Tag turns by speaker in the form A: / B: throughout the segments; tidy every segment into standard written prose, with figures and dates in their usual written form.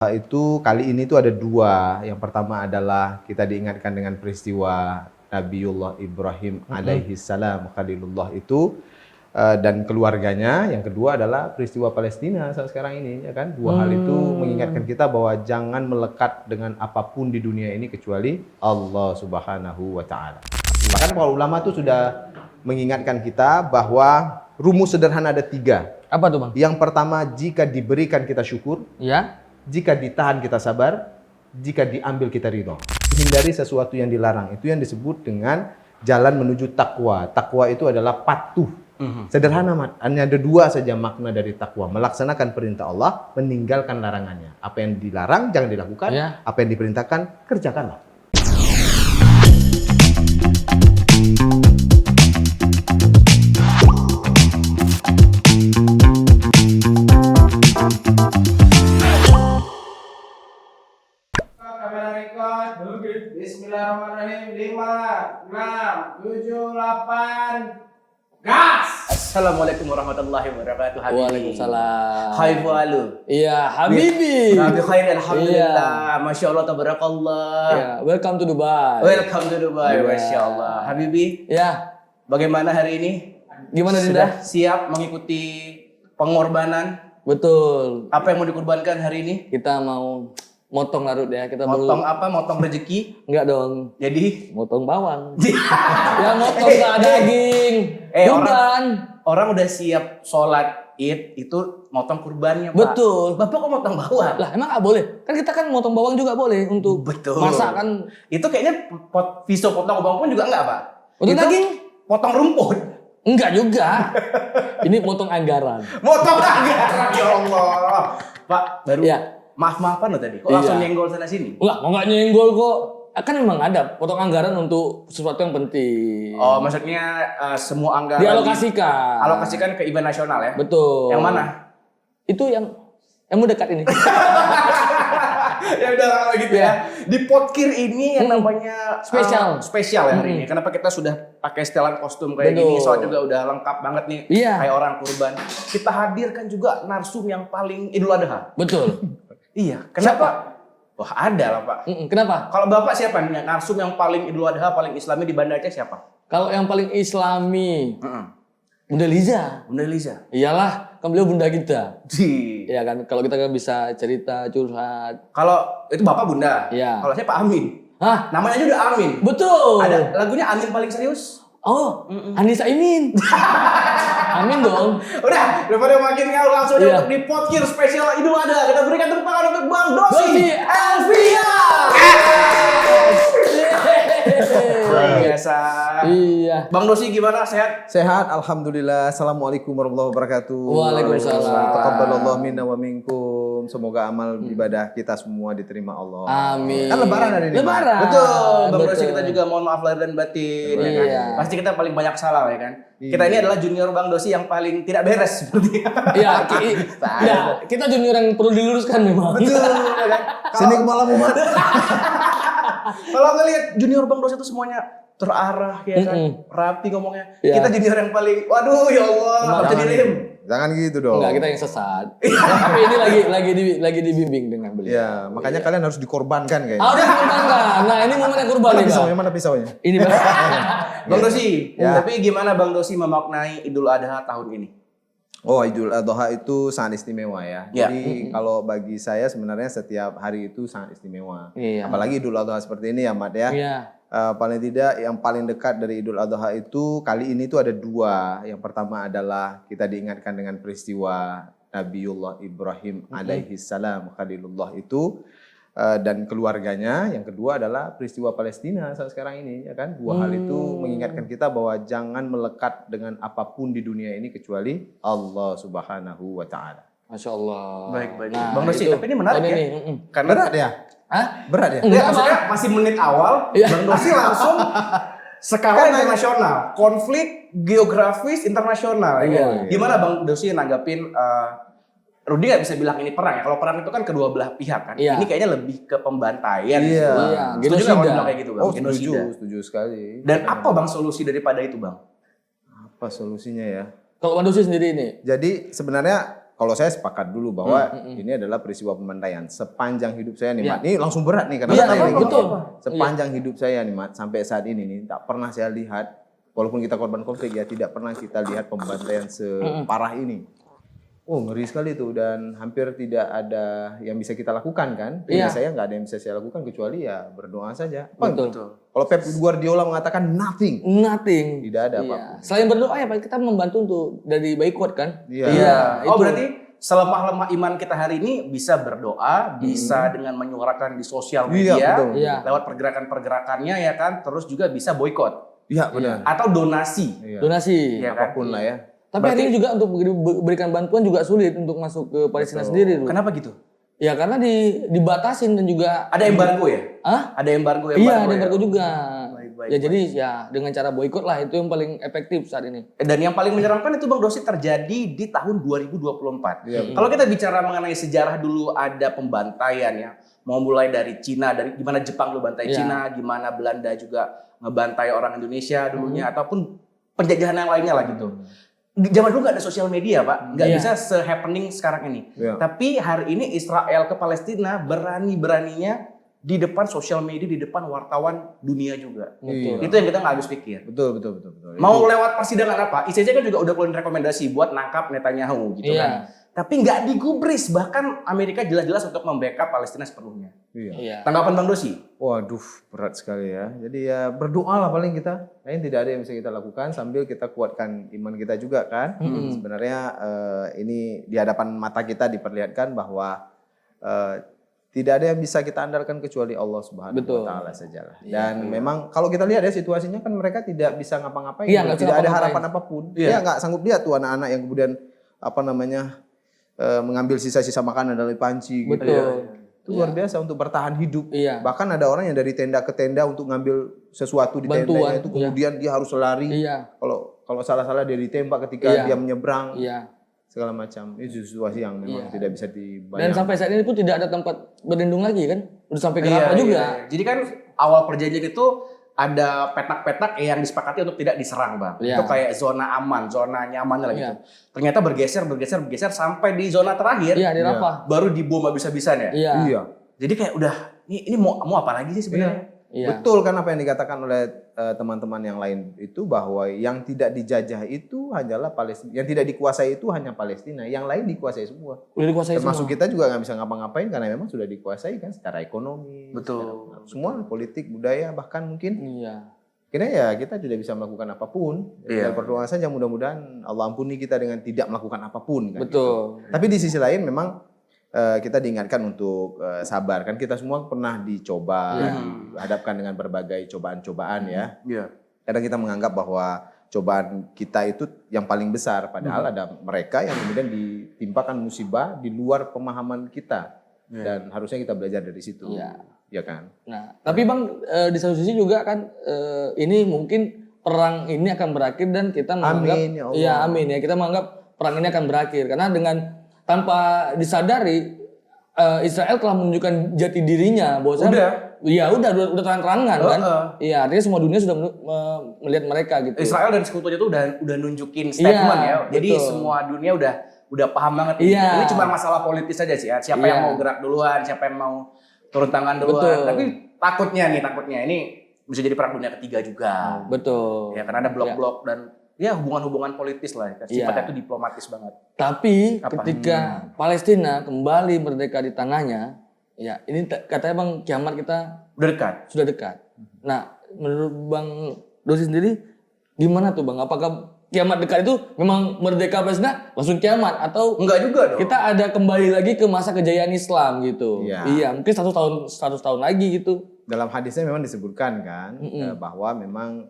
A: Itu kali ini tuh ada dua. Yang pertama adalah kita diingatkan dengan peristiwa Nabiullah Ibrahim alaihi salam Khalilullah itu dan keluarganya. Yang kedua adalah peristiwa Palestina saat sekarang ini, ya kan? Dua hal itu mengingatkan kita bahwa jangan melekat dengan apapun di dunia ini kecuali Allah Subhanahu wa taala. Bahkan para ulama tuh sudah mengingatkan kita bahwa rumus sederhana ada tiga.
B: Apa tuh, Bang?
A: Yang pertama, jika diberikan kita syukur.
B: Ya.
A: Jika ditahan kita sabar, jika diambil kita ridho. Hindari sesuatu yang dilarang. Itu yang disebut dengan jalan menuju takwa. Takwa itu adalah patuh. Sederhana, hanya ada dua saja makna dari takwa. Melaksanakan perintah Allah, meninggalkan larangannya. Apa yang dilarang jangan dilakukan, apa yang diperintahkan kerjakanlah.
C: Bismillahirrahmanirrahim. 5, 6, 7, 8, gas! Assalamualaikum warahmatullahi wabarakatuh. Habibi.
B: Waalaikumsalam.
C: Hai Fualu.
B: Iya, Habibi.
C: Nabi khair, alhamdulillah. Masya Allah, tabarakallah.
B: Ya, welcome to Dubai.
C: Welcome to Dubai,
B: Ya.
C: Masya Allah. Habibi,
B: Ya,
C: bagaimana hari ini?
B: gimana
C: Sudah
B: Dinda?
C: siap mengikuti pengorbanan?
B: Betul.
C: Apa yang mau dikorbankan hari ini?
B: Kita mau motong larut ya. Kita
C: Motong
B: baru
C: apa? Motong rezeki?
B: enggak dong.
C: Jadi
B: Motong bawang. Ya motong daging. Kurban.
C: orang udah siap sholat Id itu motong kurbannya, Pak.
B: Betul.
C: Bapak kok motong bawang?
B: Lah, emang nggak boleh? Kan kita kan motong bawang juga boleh untuk
C: Betul.
B: masak kan.
C: Itu kayaknya pisau potong bawang pun juga enggak, Pak?
B: Untuk
C: Itu
B: daging?
C: potong rumput.
B: Enggak juga. Ini motong anggaran.
C: Motong anggaran, ya Allah. Pak, baru
B: Ya.
C: maaf-maafan loh tadi. Kok
B: Iya.
C: langsung nyenggol sana sini?
B: Enggak nyenggol kok. Kan memang ada potong anggaran untuk sesuatu yang penting.
C: Oh, maksudnya semua anggaran
B: Dialokasikan.
C: alokasikan ke event nasional ya?
B: Betul.
C: Yang mana?
B: Itu yang mau dekat ini.
C: Ya udah kalau gitu ya. Di Podkir ini yang namanya spesial ya hari ini. Kenapa kita sudah pakai setelan kostum kayak
B: Betul.
C: gini? Soalnya juga udah lengkap banget nih.
B: Iya.
C: Kayak orang kurban. Kita hadirkan juga narsum yang paling Idul Adha.
B: Betul.
C: Iya. Kenapa? Wah, ada lah, Pak.
B: Kenapa?
C: Kalau Bapak siapa nih? Narsum yang paling Idul Adha, paling Islami di Banda Aceh siapa?
B: Kalau yang paling Islami, Bunda Liza.
C: Bunda Liza.
B: Iyalah, kan beliau bunda kita.
C: Di.
B: Iya kan, kalau kita kan bisa cerita, curhat.
C: Kalau itu Bapak Bunda.
B: Iya.
C: Kalau saya Pak Amin.
B: Hah?
C: Namanya aja udah Amin.
B: Betul.
C: Ada lagunya Amin paling serius.
B: Oh, Anissa Imin. Amin dong.
C: Udah, daripada makin ngawur langsung
B: Iya.
C: di Podkir spesial Idul Adha. Kita berikan tepuk tangan untuk Bang Dosi
B: Dosi
C: Elvia. Luar biasa.
B: Iya.
C: Bang Dosi gimana? Sehat?
A: Sehat, alhamdulillah. Assalamualaikum warahmatullahi wabarakatuh.
B: Waalaikumsalam.
A: Taqabbalallahu minna wa minkum. Semoga amal ibadah kita semua diterima Allah.
B: Amin.
A: Kan lebaran hari ini, Pak.
B: Lebaran.
C: Betul. Bang Dosi
B: Betul.
C: kita juga mohon maaf lahir dan batin. Ya kan?
B: Iya.
C: Pasti kita paling banyak salah ya kan.
A: Iya.
C: Kita ini adalah junior Bang Dosi yang paling tidak beres seperti.
B: Iya, ya, kita junior yang perlu diluruskan memang.
C: Betul. Ya kan?
A: Sini ke malam umat.
C: Kalau ngelihat junior Bang Dosi itu semuanya terarah ya kan, rapi ngomongnya.
B: Iya.
C: Kita junior yang paling, waduh ya Allah, harus jadi rem.
A: Jangan gitu dong.
B: Enggak, kita yang sesat. Tapi ini lagi dibimbing dengan beliau.
A: Ya, makanya kalian harus dikorbankan kayaknya.
B: Harus dikorbankan. Nah, ini momennya kurban
A: Mana
B: nih,
A: pisaunya?
B: Bang.
A: Mana pisaunya?
B: Ini Bang.
C: Bang Dosi,
A: Ya.
C: tapi gimana Bang Dosi memaknai Idul Adha tahun ini?
A: Oh, Idul Adha itu sangat istimewa ya.
C: Ya.
A: Jadi kalau bagi saya sebenarnya setiap hari itu sangat istimewa.
B: Iya.
A: Apalagi Idul Adha seperti ini ya, Mat ya.
B: Iya.
A: Paling tidak yang paling dekat dari Idul Adha itu kali ini tuh ada dua. Yang pertama adalah kita diingatkan dengan peristiwa Nabiullah Ibrahim alaihi salam Khalilullah itu dan keluarganya. Yang kedua adalah peristiwa Palestina saat sekarang ini, ya kan? Dua hal itu mengingatkan kita bahwa jangan melekat dengan apapun di dunia ini kecuali Allah Subhanahu wa taala.
B: Masya Allah.
C: Baik.
B: Nah,
C: Bang Dosi,
B: itu.
C: tapi ini menarik
B: Tahun
C: ya.
B: ini,
C: Karena
A: Berat ya?
B: Hah?
A: Berat ya?
C: ya, maksudnya masih menit awal,
B: Iya.
C: Bang Dosi langsung skala internasional, konflik geografis internasional. Ya kan?
B: Iya.
C: Gimana Bang Dosi nanggapin? Rudi nggak bisa bilang ini perang ya. Kalau perang itu kan kedua belah pihak kan.
B: Iya.
C: Ini kayaknya lebih ke pembantaian.
A: Iya.
B: Iya,
C: Setuju nggak kalau
B: genosida.
C: bilang kayak gitu Bang?
A: Oh,
C: Genosida.
A: setuju sekali.
C: Dan apa Bang solusi daripada itu Bang?
A: Apa solusinya ya?
B: Kalau Bang Dosi sendiri ini,
A: Jadi sebenarnya kalau saya sepakat dulu bahwa ini adalah peristiwa pembantaian. Sepanjang hidup saya nih,
B: Iya.
A: Mat. Ini langsung berat nih karena
B: Iya,
A: saya nih,
B: betul.
A: Sepanjang hidup saya nih, Mat, sampai saat ini nih tak pernah saya lihat, walaupun kita korban konflik ya, tidak pernah kita lihat pembantaian separah ini. Oh, ngeri sekali tuh, dan hampir tidak ada yang bisa kita lakukan kan.
B: Iya.
A: Saya nggak ada yang bisa saya lakukan kecuali ya berdoa saja.
B: Betul.
A: Kalau Pep Guardiola mengatakan nothing,
B: Nothing.
A: tidak ada
B: Iya.
A: apapun.
B: Selain berdoa ya Pak, kita membantu untuk dari boykot kan?
A: Iya.
C: Oh
B: itu.
C: berarti selemah-lemah iman kita hari ini bisa berdoa, bisa dengan menyuarakan di sosial
A: Iya,
C: media,
A: betul.
B: Iya.
C: lewat pergerakan-pergerakannya ya kan, terus juga bisa boykot
A: Iya, benar.
C: atau donasi.
A: Iya.
B: Donasi.
C: Iya kan?
A: Apapun lah ya.
B: Tapi hari ini juga untuk berikan bantuan juga sulit untuk masuk ke Palestina sendiri. Bro.
C: Kenapa gitu?
B: Ya karena dibatasin dan juga
C: Ada embargo ya?
B: Hah?
C: Ada embargo
B: Iya, ada
C: ya?
B: embargo juga.
C: Baik,
B: Ya jadi ya dengan cara boykot lah itu yang paling efektif saat ini.
C: Dan yang paling menyeramkan itu Bang Dosi terjadi di tahun 2024.
A: Iya,
C: Kalau kita bicara mengenai sejarah dulu ada pembantaian ya. Mau mulai dari Cina, dari gimana Jepang dulu bantai
B: Iya.
C: Cina, gimana Belanda juga ngebantai orang Indonesia dulunya, ataupun penjajahan yang lainnya lah gitu. Zaman dulu nggak ada sosial media Pak, nggak
B: Iya.
C: bisa se-happening sekarang ini.
A: Iya.
C: Tapi hari ini Israel ke Palestina berani-beraninya di depan sosial media, di depan wartawan dunia juga.
B: Betul.
C: Itu yang kita nggak habis pikir.
A: Betul.
C: Mau lewat persidangan apa? ICC kan juga udah keluarin rekomendasi buat nangkap Netanyahu gitu
B: Iya.
C: kan. Tapi nggak digubris, bahkan Amerika jelas-jelas untuk membackup Palestina sepenuhnya.
A: Iya.
B: Iya.
C: Tanggapan Bang Dosi?
A: Waduh, berat sekali ya. Jadi ya berdoa lah paling kita. Lain tidak ada yang bisa kita lakukan sambil kita kuatkan iman kita juga kan. Sebenarnya ini di hadapan mata kita diperlihatkan bahwa tidak ada yang bisa kita andalkan kecuali Allah Subhanahu
B: Betul.
A: wa taala sajalah. Dan memang kalau kita lihat ya situasinya kan mereka tidak bisa ngapa-ngapain,
B: Iya, nggak bisa
A: tidak ada
B: ngapa-ngapain.
A: harapan apapun.
C: Iya.
A: Dia nggak sanggup lihat tuh anak-anak yang kemudian mengambil sisa-sisa makanan dari panci gitu.
B: Betul.
A: Itu luar biasa untuk bertahan hidup.
B: Iya.
A: Bahkan ada orang yang dari tenda ke tenda untuk ngambil sesuatu di
B: Bantuan,
A: tendanya itu kemudian dia harus lari.
B: Iya.
A: Kalau salah-salah dia ditembak ketika
B: Iya.
A: dia menyeberang
B: Iya.
A: segala macam. Itu situasi yang memang
B: Iya.
A: tidak bisa
B: Dan
A: dibayangkan.
B: sampai saat ini pun tidak ada tempat berlindung lagi kan? Udah sampai ke Rafah juga.
C: Iya. Jadi kan awal perjanjian itu ada petak-petak yang disepakati untuk tidak diserang Bang.
B: Iya.
C: Itu kayak zona aman, zona nyaman lah gitu.
B: Iya.
C: Ternyata bergeser sampai di zona terakhir
B: Iya di Rafah.
C: baru dibom habis-habisan ya.
B: Iya.
A: Iya.
C: Jadi kayak udah ini mau apa lagi sih sebenarnya?
B: Iya.
A: Betul kan apa yang dikatakan oleh teman-teman yang lain itu bahwa yang tidak dijajah itu hanyalah Palestina, yang tidak dikuasai itu hanya Palestina, yang lain dikuasai semua.
B: Udah dikuasai
A: Termasuk
B: semua.
A: kita juga nggak bisa ngapa-ngapain karena memang sudah dikuasai kan secara ekonomi,
C: Betul.
A: secara semua politik, budaya bahkan mungkin.
B: Iya.
A: Kira ya kita tidak bisa melakukan apapun.
C: Iya.
A: Tinggal berdoa saja mudah-mudahan Allah ampuni kita dengan tidak melakukan apapun kan.
B: Betul.
A: Tapi di sisi lain memang kita diingatkan untuk sabar kan, kita semua pernah dicoba, dihadapkan dengan berbagai cobaan-cobaan ya.
C: Iya.
A: Kadang kita menganggap bahwa cobaan kita itu yang paling besar, padahal ada mereka yang kemudian ditimpakan musibah di luar pemahaman kita. Dan harusnya kita belajar dari situ.
B: Iya.
A: Ya kan?
B: Nah, tapi Bang di satu sisi juga kan ini mungkin perang ini akan berakhir dan kita menganggap
A: Amin, ya Allah.
B: iya amin ya, kita menganggap perang ini akan berakhir karena dengan tanpa disadari Israel telah menunjukkan jati dirinya bahwa udah terang-terangan kan. Iya, artinya semua dunia sudah melihat mereka gitu.
C: Israel dan sekutunya tuh udah nunjukin statement
B: Iya,
C: ya. Jadi
B: betul.
C: semua dunia udah paham banget.
B: Iya.
C: Ini cuma masalah politis saja sih ya. Siapa
B: Iya.
C: yang mau gerak duluan, siapa yang mau turun tangan duluan.
B: Betul.
C: Tapi takutnya ini bisa jadi perang dunia ketiga juga.
B: Betul.
C: Ya karena ada blok-blok dan ya hubungan-hubungan politis lah. Sifatnya itu diplomatis banget.
B: Tapi
C: Apa?
B: ketika Palestina kembali merdeka di tangannya, ya ini katanya Bang kiamat kita
C: Udah dekat.
B: sudah dekat. Nah, menurut Bang Dosi sendiri gimana tuh Bang? Apakah kiamat dekat itu memang merdeka Palestina langsung kiamat atau
C: Enggak juga dong.
B: kita ada kembali lagi ke masa kejayaan Islam gitu?
A: Iya.
B: Iya, mungkin 100 tahun lagi gitu.
A: Dalam hadisnya memang disebutkan kan bahwa memang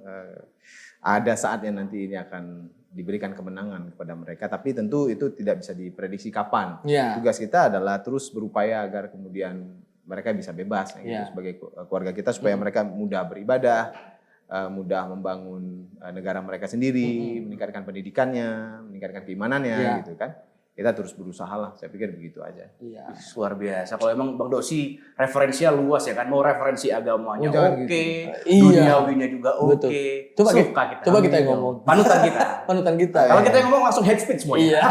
A: ada saatnya nanti ini akan diberikan kemenangan kepada mereka, tapi tentu itu tidak bisa diprediksi kapan.
B: Iya.
A: Tugas kita adalah terus berupaya agar kemudian mereka bisa bebas gitu,
B: Iya.
A: sebagai keluarga kita supaya mereka mudah beribadah, mudah membangun negara mereka sendiri, meningkatkan pendidikannya, meningkatkan keimanannya
B: Iya.
A: gitu kan. kita terus berusaha lah. Saya pikir begitu aja.
B: Iya.
C: Luar biasa. Kalau emang Bang Dosi referensinya luas ya kan, mau referensi agamanya
A: jangan
C: oke,
B: gitu.
C: duniawinya juga
B: Betul.
C: oke.
B: Coba
C: Suka
B: coba kita yang ngomong.
C: Panutan kita.
B: Panutan kita.
C: Kalau kita yang ngomong langsung head speech semuanya.
B: Iya.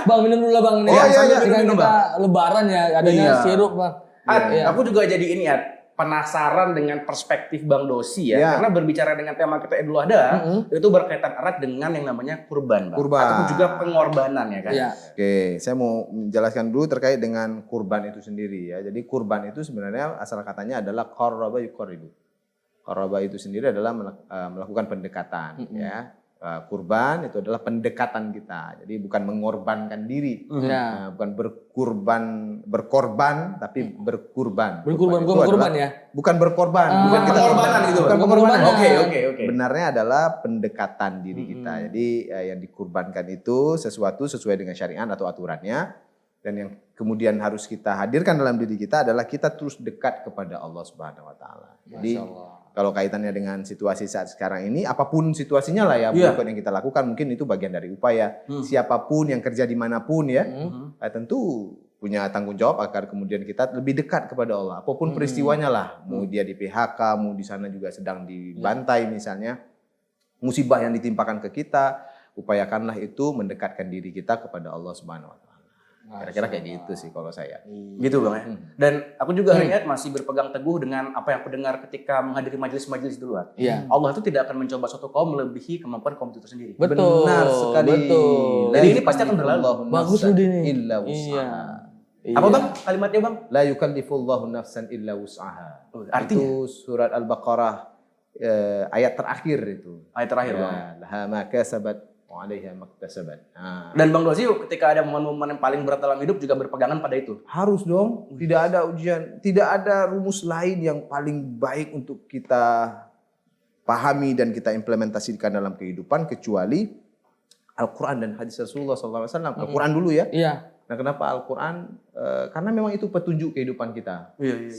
B: Bang, minum dulu lah Bang. Ini
A: Oh, iya,
B: sambil
A: iya,
B: kita,
C: minum,
B: kita lebaran ya, adanya
C: Iya.
B: sirup Bang. Iya.
C: Aku juga jadi ini ya, penasaran dengan perspektif Bang Dosi ya,
A: Iya.
C: karena berbicara dengan tema kita Idul Adha, itu berkaitan erat dengan yang namanya kurban, Bang.
A: Kurban.
C: Ataupun juga pengorbanan ya kan.
B: Iya.
A: Oke, saya mau menjelaskan dulu terkait dengan kurban itu sendiri ya. Jadi kurban itu sebenarnya asal katanya adalah qarraba yuqarribu. Qarraba itu sendiri adalah melakukan pendekatan ya. Kurban itu adalah pendekatan kita. Jadi bukan mengorbankan diri.
B: Iya.
A: Bukan berkorban tapi berkurban.
B: Berkurban,
A: Itu
B: bukan berkurban
A: adalah-
B: ya.
A: Bukan berkorban, bukan kita
C: pengorbanan gitu,
A: bukan
B: Bang.
A: pengorbanan.
B: Pengorbanan.
C: Oke.
A: Benarnya adalah pendekatan diri kita. Jadi yang dikurbankan itu sesuatu sesuai dengan syariat atau aturannya, dan yang kemudian harus kita hadirkan dalam diri kita adalah kita terus dekat kepada Allah Subhanahu Wa Taala. Jadi kalau kaitannya dengan situasi saat sekarang ini, apapun situasinya lah ya, berikut yang kita lakukan mungkin itu bagian dari upaya. Siapapun yang kerja dimanapun ya, tentu punya tanggung jawab agar kemudian kita lebih dekat kepada Allah. Apapun peristiwanya lah, mau dia di PHK, mau di sana juga sedang dibantai misalnya, musibah yang ditimpakan ke kita, upayakanlah itu mendekatkan diri kita kepada Allah Subhanahu Wa Taala. Kira-kira kayak gitu sih kalau saya.
C: Gitu Bang ya. Dan aku juga ingat masih berpegang teguh dengan apa yang aku dengar ketika menghadiri majelis-majelis di luar.
B: Iya.
C: Allah itu tidak akan mencoba suatu kaum melebihi kemampuan kaum itu sendiri.
B: Betul.
A: Benar sekali.
B: Betul.
C: Jadi ini pasti akan berlalu.
B: Bagus loh ini.
A: Illa
B: Iya.
A: wus'aha.
C: Apa Bang kalimatnya Bang?
A: La yukallifullahu nafsan illa wus'aha.
C: Artinya?
A: Itu surat Al-Baqarah ayat terakhir itu.
C: Ayat terakhir Bang.
A: Ya, laha ma kasabat wa 'alaiha maktasabat.
C: Dan Bang Dosi ketika ada momen-momen yang paling berat dalam hidup juga berpegangan pada itu.
A: Harus dong, tidak ada ujian, tidak ada rumus lain yang paling baik untuk kita pahami dan kita implementasikan dalam kehidupan kecuali Al-Quran dan hadis Rasulullah SAW. Al-Quran dulu ya.
B: Iya.
A: Nah, kenapa Al-Quran? Karena memang itu petunjuk kehidupan kita.
C: Iya.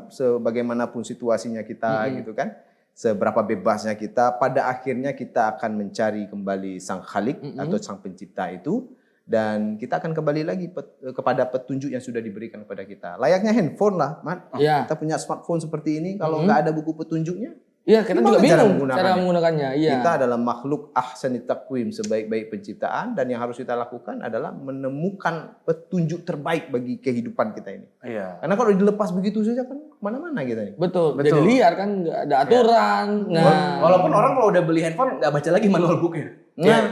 A: Sebagaimanapun situasinya kita gitu kan. Seberapa bebasnya kita, pada akhirnya kita akan mencari kembali Sang Khalik atau Sang Pencipta itu. Dan kita akan kembali lagi kepada petunjuk yang sudah diberikan kepada kita. Layaknya handphone lah, Mat.
B: Iya.
A: Kita punya smartphone seperti ini, kalau nggak ada buku petunjuknya,
B: Iya, kita
A: gimana
B: juga
A: cara
B: bingung cara menggunakannya. Iya.
A: kita adalah makhluk ahsanit taqwim, sebaik-baik penciptaan, dan yang harus kita lakukan adalah menemukan petunjuk terbaik bagi kehidupan kita ini.
C: Iya.
A: Karena kalau dilepas begitu saja kan kemana-mana kita ini.
B: Betul. Jadi liar kan, nggak ada aturan. Nah,
C: Walaupun orang kalau udah beli handphone nggak baca lagi manual booknya.
A: Nah,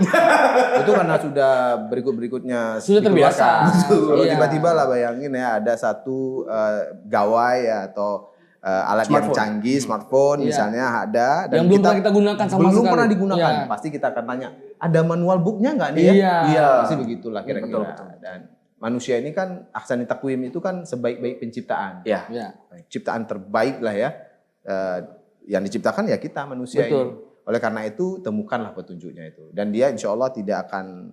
A: itu karena sudah berikutnya
B: Sudah terbiasa.
A: Kalau
B: Iya.
A: tiba-tiba lah bayangin ya ada satu gawai ya, atau alat yang canggih, smartphone misalnya ada, dan
B: yang belum pernah kita gunakan sama
A: belum
B: sekali.
A: pernah digunakan,
B: Iya.
A: pasti kita akan tanya, ada manual booknya nggak nih ya?
B: Iya.
A: Pasti begitulah kira-kira. Dan manusia ini kan ahsanit taqwim itu kan sebaik-baik penciptaan.
C: Iya.
B: Iya.
A: Ciptaan terbaik lah ya. Yang diciptakan ya kita manusia
B: Betul.
A: ini. Oleh karena itu temukanlah petunjuknya itu. Dan dia insya Allah tidak akan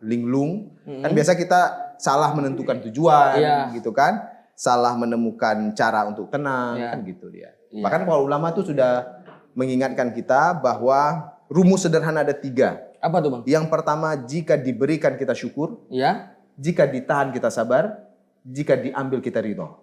A: linglung. Kan biasa kita salah menentukan tujuan gitu kan. Salah menemukan cara untuk tenang kan gitu dia. Bahkan para ulama tuh sudah mengingatkan kita bahwa rumus sederhana ada 3.
B: Apa tuh Bang?
A: Yang pertama, jika diberikan kita syukur.
B: Iya.
A: Jika ditahan kita sabar. Jika diambil kita ridho.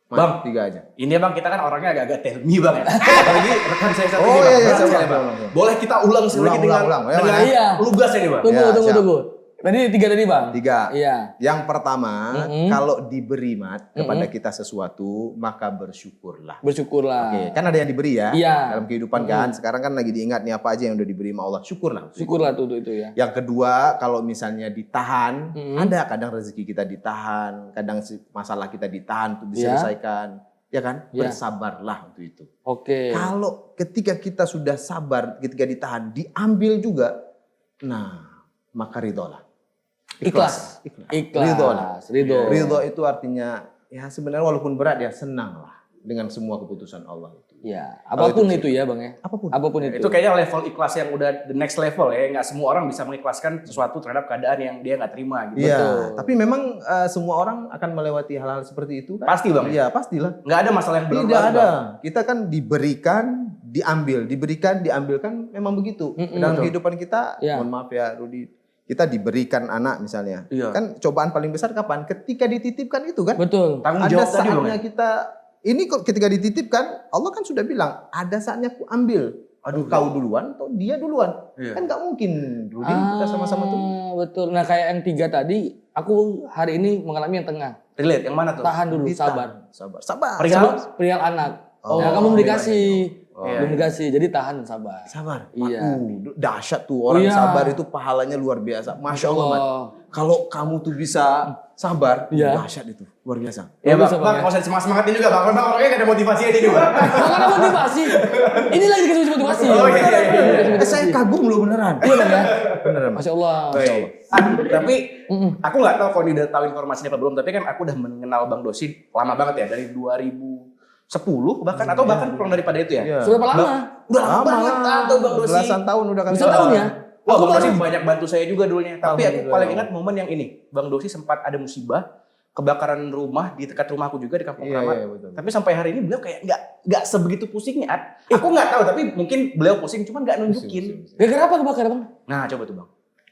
C: Bang,
A: 3 aja.
C: Ini Bang, kita kan orangnya agak-agak tell me Bang ya. Apalagi rekan saya satu ini Bang.
A: iya,
C: Berat
A: coba,
C: sekali, Bang.
A: coba.
C: Boleh kita ulang sekali lagi
A: Ulang. Ya,
C: dengan
B: Iya.
C: lugas ini Bang.
B: Tunggu,
A: Ya,
B: tunggu,
A: siap.
B: tunggu. Tadi 3 tadi Bang?
A: 3.
B: Iya.
A: Yang pertama, kalau diberi kepada kita sesuatu, maka bersyukurlah.
B: Bersyukurlah.
A: Oke, kan ada yang diberi ya
B: Iya.
A: dalam kehidupan kan. Sekarang kan lagi diingat nih apa aja yang udah diberi sama Allah. Syukurlah.
B: Syukurlah tuh itu ya.
A: Yang kedua, kalau misalnya ditahan, ada kadang rezeki kita ditahan, kadang masalah kita ditahan untuk diselesaikan. Ya kan?
B: Iya.
A: Bersabarlah untuk itu.
B: Oke.
A: Kalau ketika kita sudah sabar, ketika ditahan, diambil juga, nah maka ridholah.
B: Ikhlas.
A: Ridho lah.
B: Ridho.
A: Ridho itu artinya ya sebenarnya walaupun berat ya senanglah dengan semua keputusan Allah itu.
B: Ya, apapun itu ya Bang ya.
A: Apapun.
B: Apapun itu.
C: Itu kayaknya level ikhlas yang udah the next level ya. Nggak semua orang bisa mengikhlaskan sesuatu terhadap keadaan yang dia nggak terima gitu.
A: Iya, tapi memang semua orang akan melewati hal-hal seperti itu kan?
C: Pasti Bang.
A: Iya, pastilah.
C: Nggak ada masalah yang benar.
A: Tidak ada. Kita kan diberikan, diambil, diberikan, diambil kan memang begitu. Dalam kehidupan kita,
B: Iya.
A: mohon maaf ya Rudi, kita diberikan anak misalnya.
C: Iya.
A: Kan cobaan paling besar kapan? Ketika dititipkan itu kan.
B: Betul.
C: Tanggung
A: Ada
C: jawab tadi, Bang.
A: saatnya kita ini ketika dititipkan Allah kan sudah bilang ada saatnya aku ambil. Aduh, kau duluan atau dia duluan?
C: Iya.
A: Kan nggak mungkin, Rudi, kita sama-sama tuh.
B: Betul. Nah kayak yang 3 tadi, aku hari ini mengalami yang tengah.
C: Relate, yang mana tuh?
B: Tahan dulu,
A: Ditahan.
B: sabar.
A: Sabar.
B: Perihal anak.
A: Oh,
B: Ya kamu belum dikasih.
C: Iya,
B: Belum dikasih, jadi tahan sabar.
A: Sabar.
B: Iya.
A: Dahsyat tuh orang
B: Iya.
A: sabar itu pahalanya luar biasa. Masya Allah, Mat. Kalau kamu tuh bisa sabar,
B: Iya.
A: dahsyat itu, luar biasa.
C: Ya
B: Bagus,
C: bang,
B: Bang,
C: bang,
B: ya.
C: kalau saya semangatin juga bang, bang orangnya gak ada motivasi aja nih bang.
B: Bang, ada motivasi. Ini lagi dikasih motivasi.
C: Oh, iya.
A: Saya kagum loh beneran.
B: Iya Bang ya.
A: Beneran.
B: Masya Allah.
C: Tapi aku nggak tahu kalau udah tahu informasinya apa belum, tapi kan aku udah mengenal Bang Dosi lama banget ya, dari 2010 bahkan atau bahkan kurang daripada itu ya.
A: Iya.
B: Sudah berapa lama?
C: Udah lama banget tahu Bang Dosi.
A: Belasan tahun udah kan.
B: Belasan tahun ya?
C: Wah,
B: Aku
C: Bang Dosi
B: baru-
C: banyak bantu saya juga dulunya. Tapi aku
A: Alhamdulillah.
C: paling ingat momen yang ini. Bang Dosi sempat ada musibah, kebakaran rumah di dekat rumahku juga di Kampung
A: Iya,
C: Keramat.
A: iya, betul.
C: Tapi sampai hari ini beliau kayak nggak sebegitu pusingnya. Aku nggak tahu, tapi mungkin beliau pusing, cuman nggak nunjukin.
B: Gara-gara apa kebakar Bang?
C: Nah, coba tuh Bang.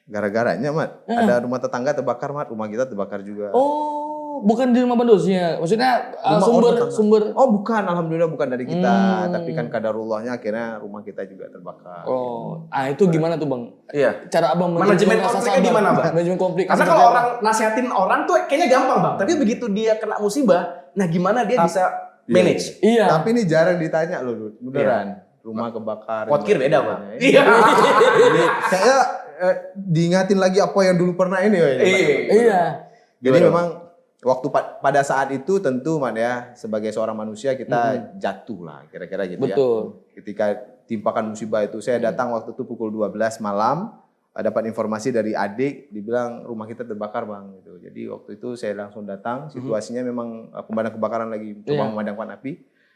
A: Gara-garanya, Mat. Ada rumah tetangga terbakar, Mat. Rumah kita terbakar juga.
B: Oh, bukan di rumah Bandosnya. Maksudnya
A: Rumah orang tetangga.
B: sumber.
A: Oh, bukan. Alhamdulillah bukan dari kita. Tapi kan kadarullahnya akhirnya rumah kita juga terbakar.
B: Oh, itu gimana tuh Bang?
C: Iya.
B: Cara Abang
C: Manajemen
B: rasa
C: konfliknya
B: sabar.
C: gimana, Bang?
B: Manajemen konflik.
C: Karena
B: seperti
C: kalau
B: apa?
C: orang nasihatin orang tuh kayaknya gampang Bang. Tapi begitu dia kena musibah, nah gimana dia bisa manage?
B: Iya.
A: Tapi ini jarang ditanya loh, Dut. Beneran. Rumah kebakar.
C: Potkir beda Bang.
A: Iya.
C: Iya.
A: Jadi kayaknya diingatin lagi apa yang dulu pernah ini. ya, Pak.
B: Iya.
A: Jadi
C: Gimana,
A: memang waktu pada saat itu tentu Man ya sebagai seorang manusia kita jatuh lah kira-kira gitu ya.
B: Betul.
A: Ketika timpakan musibah itu saya datang waktu itu pukul 12 malam dapat informasi dari adik dibilang rumah kita terbakar Bang gitu. Jadi waktu itu saya langsung datang situasinya memang pemadam kebakaran lagi coba
B: Iya.
A: memadamkan api.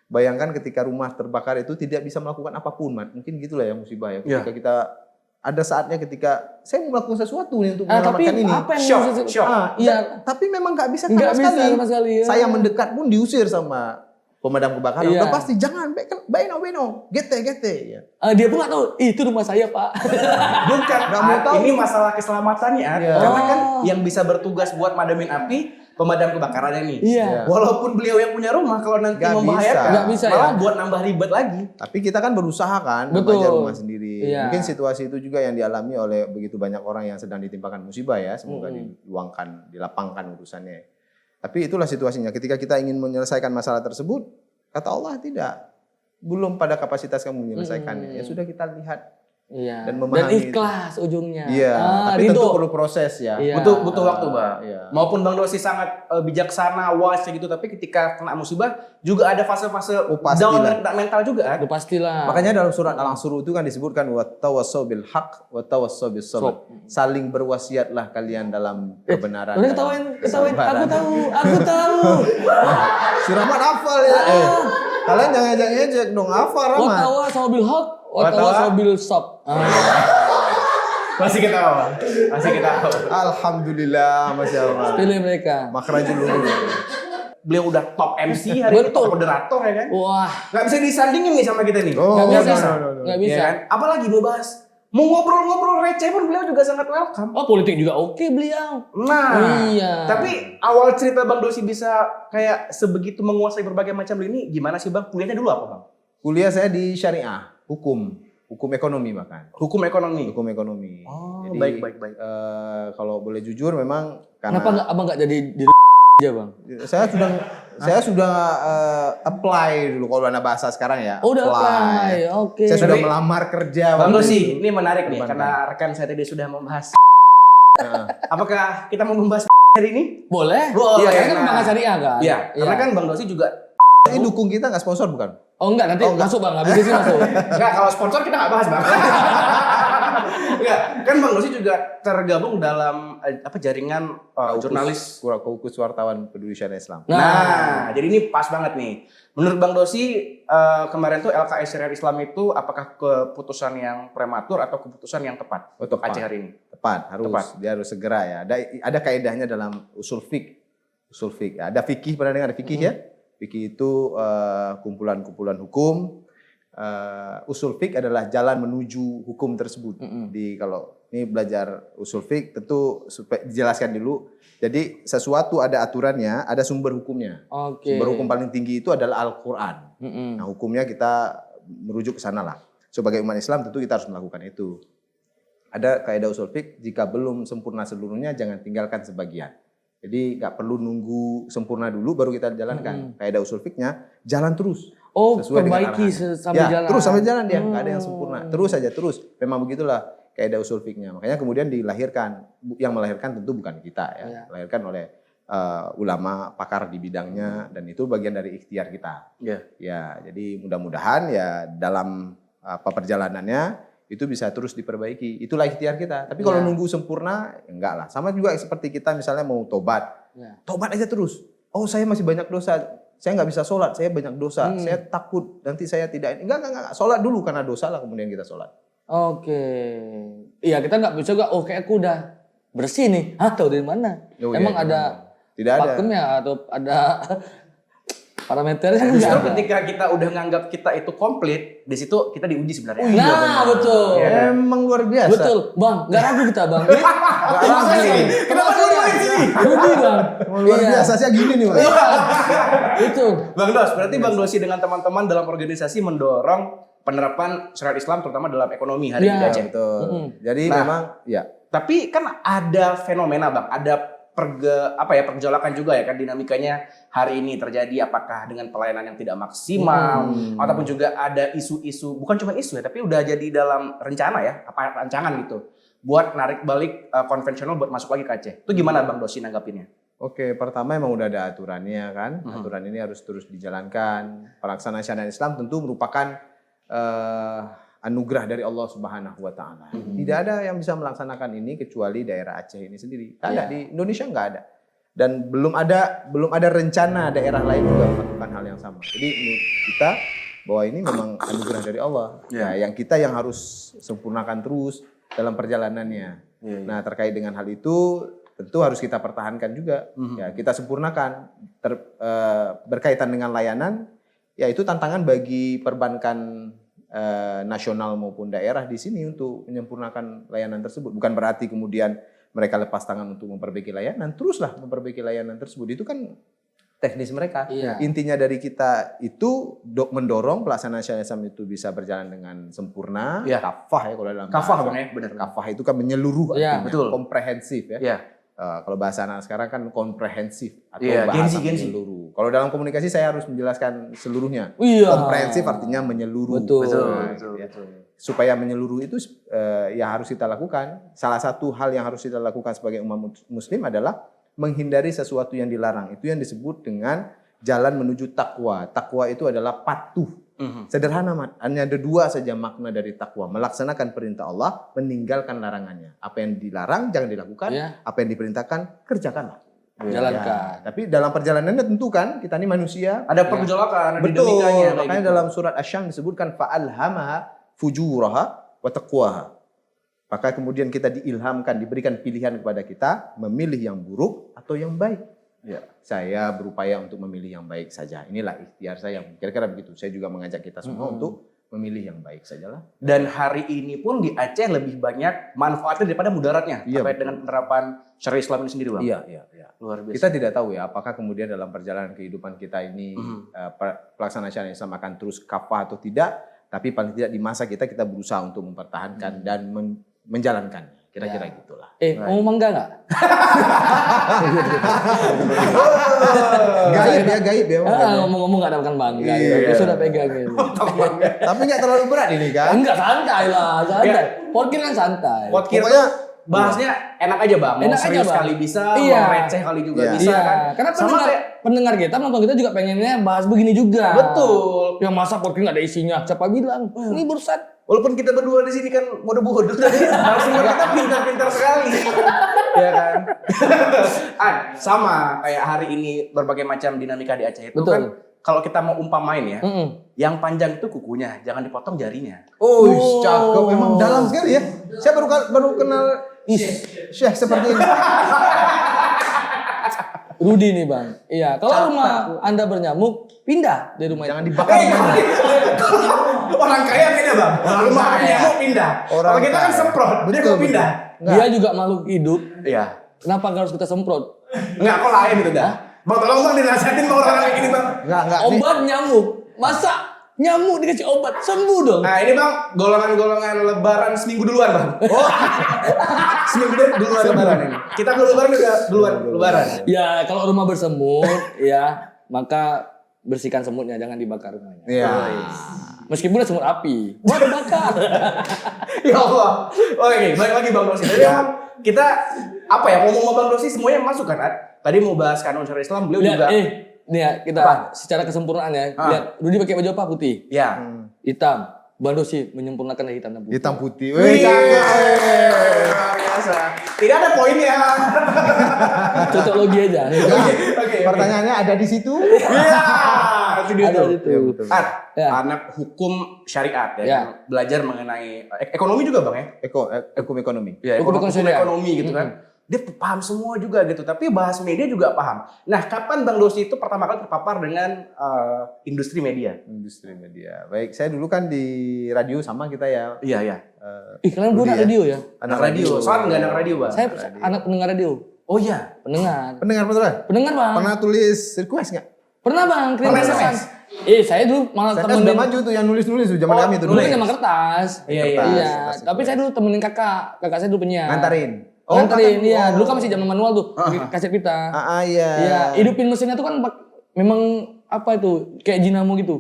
A: Bayangkan ketika rumah terbakar itu tidak bisa melakukan apapun Man. Mungkin gitulah ya musibah ya. Ketika kita ada saatnya ketika saya mau melakukan sesuatu nih untuk
B: Tapi
A: menyelamatkan ini.
B: apa yang
C: Shock,
B: maksud-
C: shock.
B: Iya.
A: Tapi memang nggak bisa
B: Nggak
A: sama
B: bisa
A: sekali.
B: sama sekali. Ya.
A: Saya mendekat pun diusir sama pemadam kebakaran.
B: Iya.
A: Udah pasti jangan, beno, gete. Ya.
B: Dia pun nggak tahu. Itu rumah saya Pak.
C: Bukan,
A: Nggak mau tahu.
C: ini masalah keselamatannya Ad.
A: Iya.
C: Karena kan
B: Oh.
C: yang bisa bertugas buat madamin api pemadam kebakarannya nih.
B: Iya.
C: Walaupun beliau yang punya rumah, kalau nanti
A: Nggak
C: membahayakan,
A: bisa.
B: Nggak bisa,
C: malah
B: ya.
C: buat nambah ribet lagi.
A: Tapi kita kan berusaha kan
B: Betul.
A: membaca rumah sendiri.
B: Iya.
A: Mungkin situasi itu juga yang dialami oleh begitu banyak orang yang sedang ditimpakan musibah ya. Semoga diluangkan, dilapangkan urusannya. Tapi itulah situasinya. Ketika kita ingin menyelesaikan masalah tersebut, kata Allah tidak. Belum pada kapasitas kamu menyelesaikannya. Ya sudah kita lihat.
B: Iya.
A: Dan
B: Dan
A: memahami
B: ikhlas ujungnya.
A: Iya. Tapi
B: ridho.
A: tentu perlu proses ya.
B: Iya.
C: Butuh waktu, Bang.
A: Iya.
C: Maupun Bang Dosi sangat bijaksana, wise gitu, tapi ketika kena musibah juga ada fase-fase
A: pastilah.
C: down dan kena mental juga Ad.
B: Itu pastilah.
A: Makanya dalam surat Al-Asr itu kan disebutkan wattawassaw bil haq wattawassaw bis sabr. Saling berwasiatlah kalian dalam kebenaran.
B: Udah
A: dalam
B: ketawain.
A: kesabaran.
B: Aku tahu.
A: Si Rahmat hafal ya. Kalian jangan ejek dong hafal Rahmat.
B: Watawa sabil hak, watawa sabil sab.
C: Masih ketawa. Masih ketawa.
A: Alhamdulillah Masya Allah.
B: Pilih mereka.
A: Makrajul lurus.
C: Beliau udah top MC hari ini,
B: Betul.
C: top moderator ya kan.
B: Wah,
C: Nggak bisa disandingin nih sama kita nih.
A: Oh,
B: nggak
A: no,
B: bisa,
A: no, no, no.
B: nggak
C: Iya
B: bisa.
C: kan? Apalagi mau bahas, mau ngobrol-ngobrol receh pun beliau juga sangat welcome.
B: Oh, politik juga oke beliau.
C: Nah,
B: Iya.
C: tapi awal cerita Bang Dosi bisa kayak sebegitu menguasai berbagai macam ini gimana sih Bang? Kuliahnya dulu apa Bang?
A: Kuliah saya di syariah, hukum ekonomi bahkan.
C: Hukum ekonomi.
A: Hukum ekonomi.
C: Oh,
A: Jadi,
C: baik.
A: kalau boleh jujur memang karena
B: Kenapa abang nggak jadi di aja bang?
A: saya sudah apply dulu kalau anda bahasa sekarang ya.
B: Oh, udah apply. Oke.
A: Saya sudah
C: Tapi-
A: melamar kerja.
C: Bang
A: waktu
C: Dosi,
A: itu.
C: ini menarik nih
A: Perbankan.
C: karena rekan saya tadi sudah membahas. Apakah kita mau membahas hari ini?
B: Boleh.
C: Boleh,
B: Iya, kan
C: nah.
B: pembangunan syariah kan?
C: Iya, karena kan Bang Dosi juga
A: Ini dukung kita nggak sponsor bukan?
B: Oh enggak, nanti masuk bang. Habis ini masuk.
C: enggak, kalau sponsor kita nggak bahas Bang. Enggak, kan Bang Dosi juga tergabung dalam jaringan jurnalis.
A: Kaukus Wartawan Peduli Syariah Islam.
C: Nah, jadi ini pas banget nih. Menurut Bang Dosi, kemarin tuh LKS Syariah Islam itu apakah keputusan yang prematur atau keputusan yang tepat untuk
A: Tepat.
C: Aceh hari ini?
A: Tepat, dia harus segera ya. Ada kaidahnya dalam usul fiqh. Usul fiqh. Ada fikih, pernah dengar fikih ya? Fikih itu kumpulan-kumpulan hukum usul fiqh adalah jalan menuju hukum tersebut. Kalau ini belajar usul fiqh tentu supaya dijelaskan dulu. Jadi sesuatu ada aturannya, ada sumber hukumnya. Sumber hukum paling tinggi itu adalah Al-Qur'an. Nah, hukumnya kita merujuk ke sana lah. Sebagai umat Islam tentu kita harus melakukan itu. Ada kaidah usul fiqh, jika belum sempurna seluruhnya jangan tinggalkan sebagian. Jadi nggak perlu nunggu sempurna dulu baru kita jalankan. Kaidah usul fiqhnya jalan terus. Sesuai
B: perbaiki sambil jalan.
A: Terus sambil jalan dia, nggak ada yang sempurna. Terus saja terus. Memang begitulah kaidah usul fiqhnya. Makanya kemudian dilahirkan. Yang melahirkan tentu bukan kita ya. Dilahirkan oleh ulama pakar di bidangnya dan itu bagian dari ikhtiar kita. Ya, jadi mudah-mudahan ya dalam perjalanannya itu bisa terus diperbaiki. Itulah ikhtiar kita. Tapi kalau nunggu sempurna, ya enggak lah. Sama juga seperti kita misalnya mau tobat. Tobat aja terus. Oh, saya masih banyak dosa. Saya nggak bisa sholat, saya banyak dosa. Saya takut nanti saya tidak. Enggak. Sholat dulu karena dosa lah kemudian kita sholat.
B: Iya, kita nggak bisa juga, kayak aku udah bersih nih. Tahu dari mana? Emang ada
A: tidak ada
B: pakemnya atau ada parameternya?
C: Justru ketika kita udah nganggap kita itu komplit, di situ kita diuji sebenarnya.
B: Betul.
A: Emang luar biasa.
B: Betul, Bang. Nggak ragu kita, Bang.
A: Nggak ragu.
C: Kenapa lu di sini?
B: Rugi, Bang.
A: Luar biasa sih gini nih, Bang.
B: Itu.
C: Bang Dos, berarti Bang Dosi dengan teman-teman dalam organisasi mendorong penerapan syariat Islam terutama dalam ekonomi hari ini di Aceh.
A: Betul. Jadi memang ya.
C: Tapi kan ada fenomena Bang, ada pergolakan juga ya kan dinamikanya hari ini terjadi apakah dengan pelayanan yang tidak maksimal ataupun juga ada isu-isu, bukan cuma isu ya, tapi udah jadi dalam rencana ya, rancangan gitu buat narik balik konvensional buat masuk lagi ke Aceh. Itu gimana Bang Dosi nanggapinnya?
A: Oke, pertama emang udah ada aturannya kan. Aturan ini harus terus dijalankan. Pelaksanaan syariat Islam tentu merupakan anugerah dari Allah Subhanahu wa taala. Tidak ada yang bisa melaksanakan ini kecuali daerah Aceh ini sendiri. Ada di Indonesia nggak ada. Dan belum ada rencana daerah lain juga melakukan hal yang sama. Jadi menurut kita bahwa ini memang anugerah dari Allah. Yang kita yang harus sempurnakan terus dalam perjalanannya. Nah, terkait dengan hal itu tentu harus kita pertahankan juga. Ya, kita sempurnakan berkaitan dengan layanan. Ya, itu tantangan bagi perbankan nasional maupun daerah di sini untuk menyempurnakan layanan tersebut. Bukan berarti kemudian mereka lepas tangan untuk memperbaiki layanan, teruslah memperbaiki layanan tersebut. Itu kan teknis mereka. Intinya dari kita itu mendorong pelaksanaan syariat Islam itu bisa berjalan dengan sempurna, kafah ya kalau dalam
C: kafah Bang ya, benar.
A: Kafah itu kan menyeluruh artinya,
C: betul.
A: Komprehensif ya. Kalau bahasa anak sekarang kan komprehensif atau bahasa menyeluruh. Kalau dalam komunikasi saya harus menjelaskan seluruhnya. Komprehensif artinya menyeluruh.
B: Betul.
A: Supaya menyeluruh itu ya harus kita lakukan. Salah satu hal yang harus kita lakukan sebagai umat muslim adalah menghindari sesuatu yang dilarang. Itu yang disebut dengan jalan menuju takwa. Takwa itu adalah patuh. Sederhana, hanya ada dua saja makna dari takwa. Melaksanakan perintah Allah, meninggalkan larangannya. Apa yang dilarang jangan dilakukan, apa yang diperintahkan kerjakanlah.
B: Jalankan.
A: Tapi dalam perjalanannya tentu kan kita ini manusia.
C: Ada pergolakan, ada
A: betul.
C: dinamikanya.
A: Makanya dalam surat Asy-Syams disebutkan fa'alhamaha fujuraha wa taqwaha. Maka kemudian kita diilhamkan, diberikan pilihan kepada kita memilih yang buruk atau yang baik. Saya berupaya untuk memilih yang baik saja. Inilah ikhtiar saya. Kira-kira begitu. Saya juga mengajak kita semua untuk memilih yang baik sajalah.
C: Dan hari ini pun di Aceh lebih banyak manfaatnya daripada mudaratnya terkait dengan penerapan syariat Islam ini sendiri, Bang.
A: Iya.
C: Luar biasa.
A: Kita tidak tahu ya apakah kemudian dalam perjalanan kehidupan kita ini pelaksanaan syariat Islam akan terus kafah atau tidak. Tapi paling tidak di masa kita berusaha untuk mempertahankan dan menjalankannya. Kira-kira gitulah.
B: Mau mangga nggak?
A: Gaib ya.
B: Ngomong-ngomong nggak dapatkan mangga. Ya sudah pegang gitu.
A: Tapi nggak terlalu berat ini kan?
B: Enggak, santai lah, santai. Podcast kan santai.
C: Podcast
A: Pokoknya
C: bahasnya enak aja Bang. Mau
B: Enak aja,
C: serius
B: Bang.
C: kali bisa, mau receh kali juga bisa kan.
B: Karena
C: Sama
B: pendengar kita, nonton kita juga pengennya bahas begini juga.
C: Betul.
B: Yang masa podcast nggak ada isinya. Siapa bilang? Ini barusan.
C: Walaupun kita berdua di sini kan bodoh-bodoh, narasumber kita pintar-pintar sekali, ya kan? Sama kayak hari ini berbagai macam dinamika di Aceh itu kan. Kalau kita mau umpamain ya, yang panjang itu kukunya, jangan dipotong jarinya.
A: Oh, cakep. Memang dalam sekali ya. Saya baru kenal Syekh seperti ini.
B: Rudi nih Bang. Iya, kalau rumah Anda bernyamuk, pindah dari rumah
A: Jangan
B: itu.
A: dibakar.
C: Orang kaya beda bang. Rumah kaya mau pindah.
A: Orang
C: Kalau kita kan
A: kaya.
C: semprot, dia mau pindah.
B: Dia juga makhluk hidup.
C: Iya.
B: Kenapa harus kita semprot?
C: Enggak, kok lain itu dah. Bang, tolong bang dinasihatin bang orang kayak gini bang.
A: Enggak.
B: Obat nyamuk. Masa nyamuk dikasih obat sembuh dong?
C: Nah ini bang, golongan-golongan lebaran seminggu duluan bang. Oh, seminggu duluan lebaran ini. Kita belum lebaran udah duluan lebaran.
B: Ya, kalau rumah bersemut, ya maka bersihkan semutnya, jangan dibakar rumahnya.
A: Iya.
B: Meskipun ada semut api, wah dibakar.
C: Ya Allah. Oke, balik lagi bang Dosi. Tadi emang kita apa ya ngomong bang Dosi semuanya masuk kan? Tadi mau bahas kanon syariat Islam, beliau juga.
B: Nih ya, kita secara kesempurnaan ya. Lihat, Rudi pakai baju apa? Putih.
C: Ya.
B: Hitam. Bang Dosi menyempurnakan dari hitam dan putih.
A: Hitam putih.
C: Wih,
A: Wih,
C: luar biasa. Tidak ada poinnya.
B: Cocok logi aja.
C: Oke.
A: pertanyaannya ada di situ.
C: Iya, itu dia
B: Ada
C: tuh.
B: itu.
A: Ya, betul.
B: Ya.
C: Anak hukum syariat ya,
B: Ya.
C: kan? Belajar mengenai ekonomi juga bang ya.
A: Hukum ekonomi.
C: Ya,
B: Hukum syariat.
C: ekonomi gitu kan. Dia paham semua juga gitu, tapi bahas media juga paham. Nah, kapan Bang Dosi itu pertama kali terpapar dengan industri media?
A: Industri media. Baik, saya dulu kan di radio sama kita ya.
C: Iya, iya.
B: Kalian
A: Rudi
B: bukan
A: ya.
B: radio ya?
C: Anak radio. Soalnya nggak anak radio, Bang.
B: Saya anak pendengar radio.
C: Oh iya.
B: Pendengar.
A: Pendengar betul kan?
B: Pendengar Bang.
A: Pernah tulis request nggak?
B: Pernah Bang, kirim
C: Pernah
B: pesan.
C: SMS?
B: Saya dulu malah
A: Saya kan sudah
B: temenin.
A: maju tuh yang nulis-nulis tuh zaman
C: Oh,
A: kami tuh.
B: Dulu kan
C: nulis.
B: sama kertas.
C: Iya, iya.
B: Iya,
A: Kertas,
B: tapi saya dulu temenin kakak. Kakak saya dulu penyiar.
A: Ngantarin.
B: Nganterin,
A: kakak.
B: iya.
A: Oh.
B: Dulu kan masih zaman manual tuh, kaset pita.
A: Iya.
B: Iya, hidupin mesinnya tuh kan memang apa itu, kayak dinamo gitu.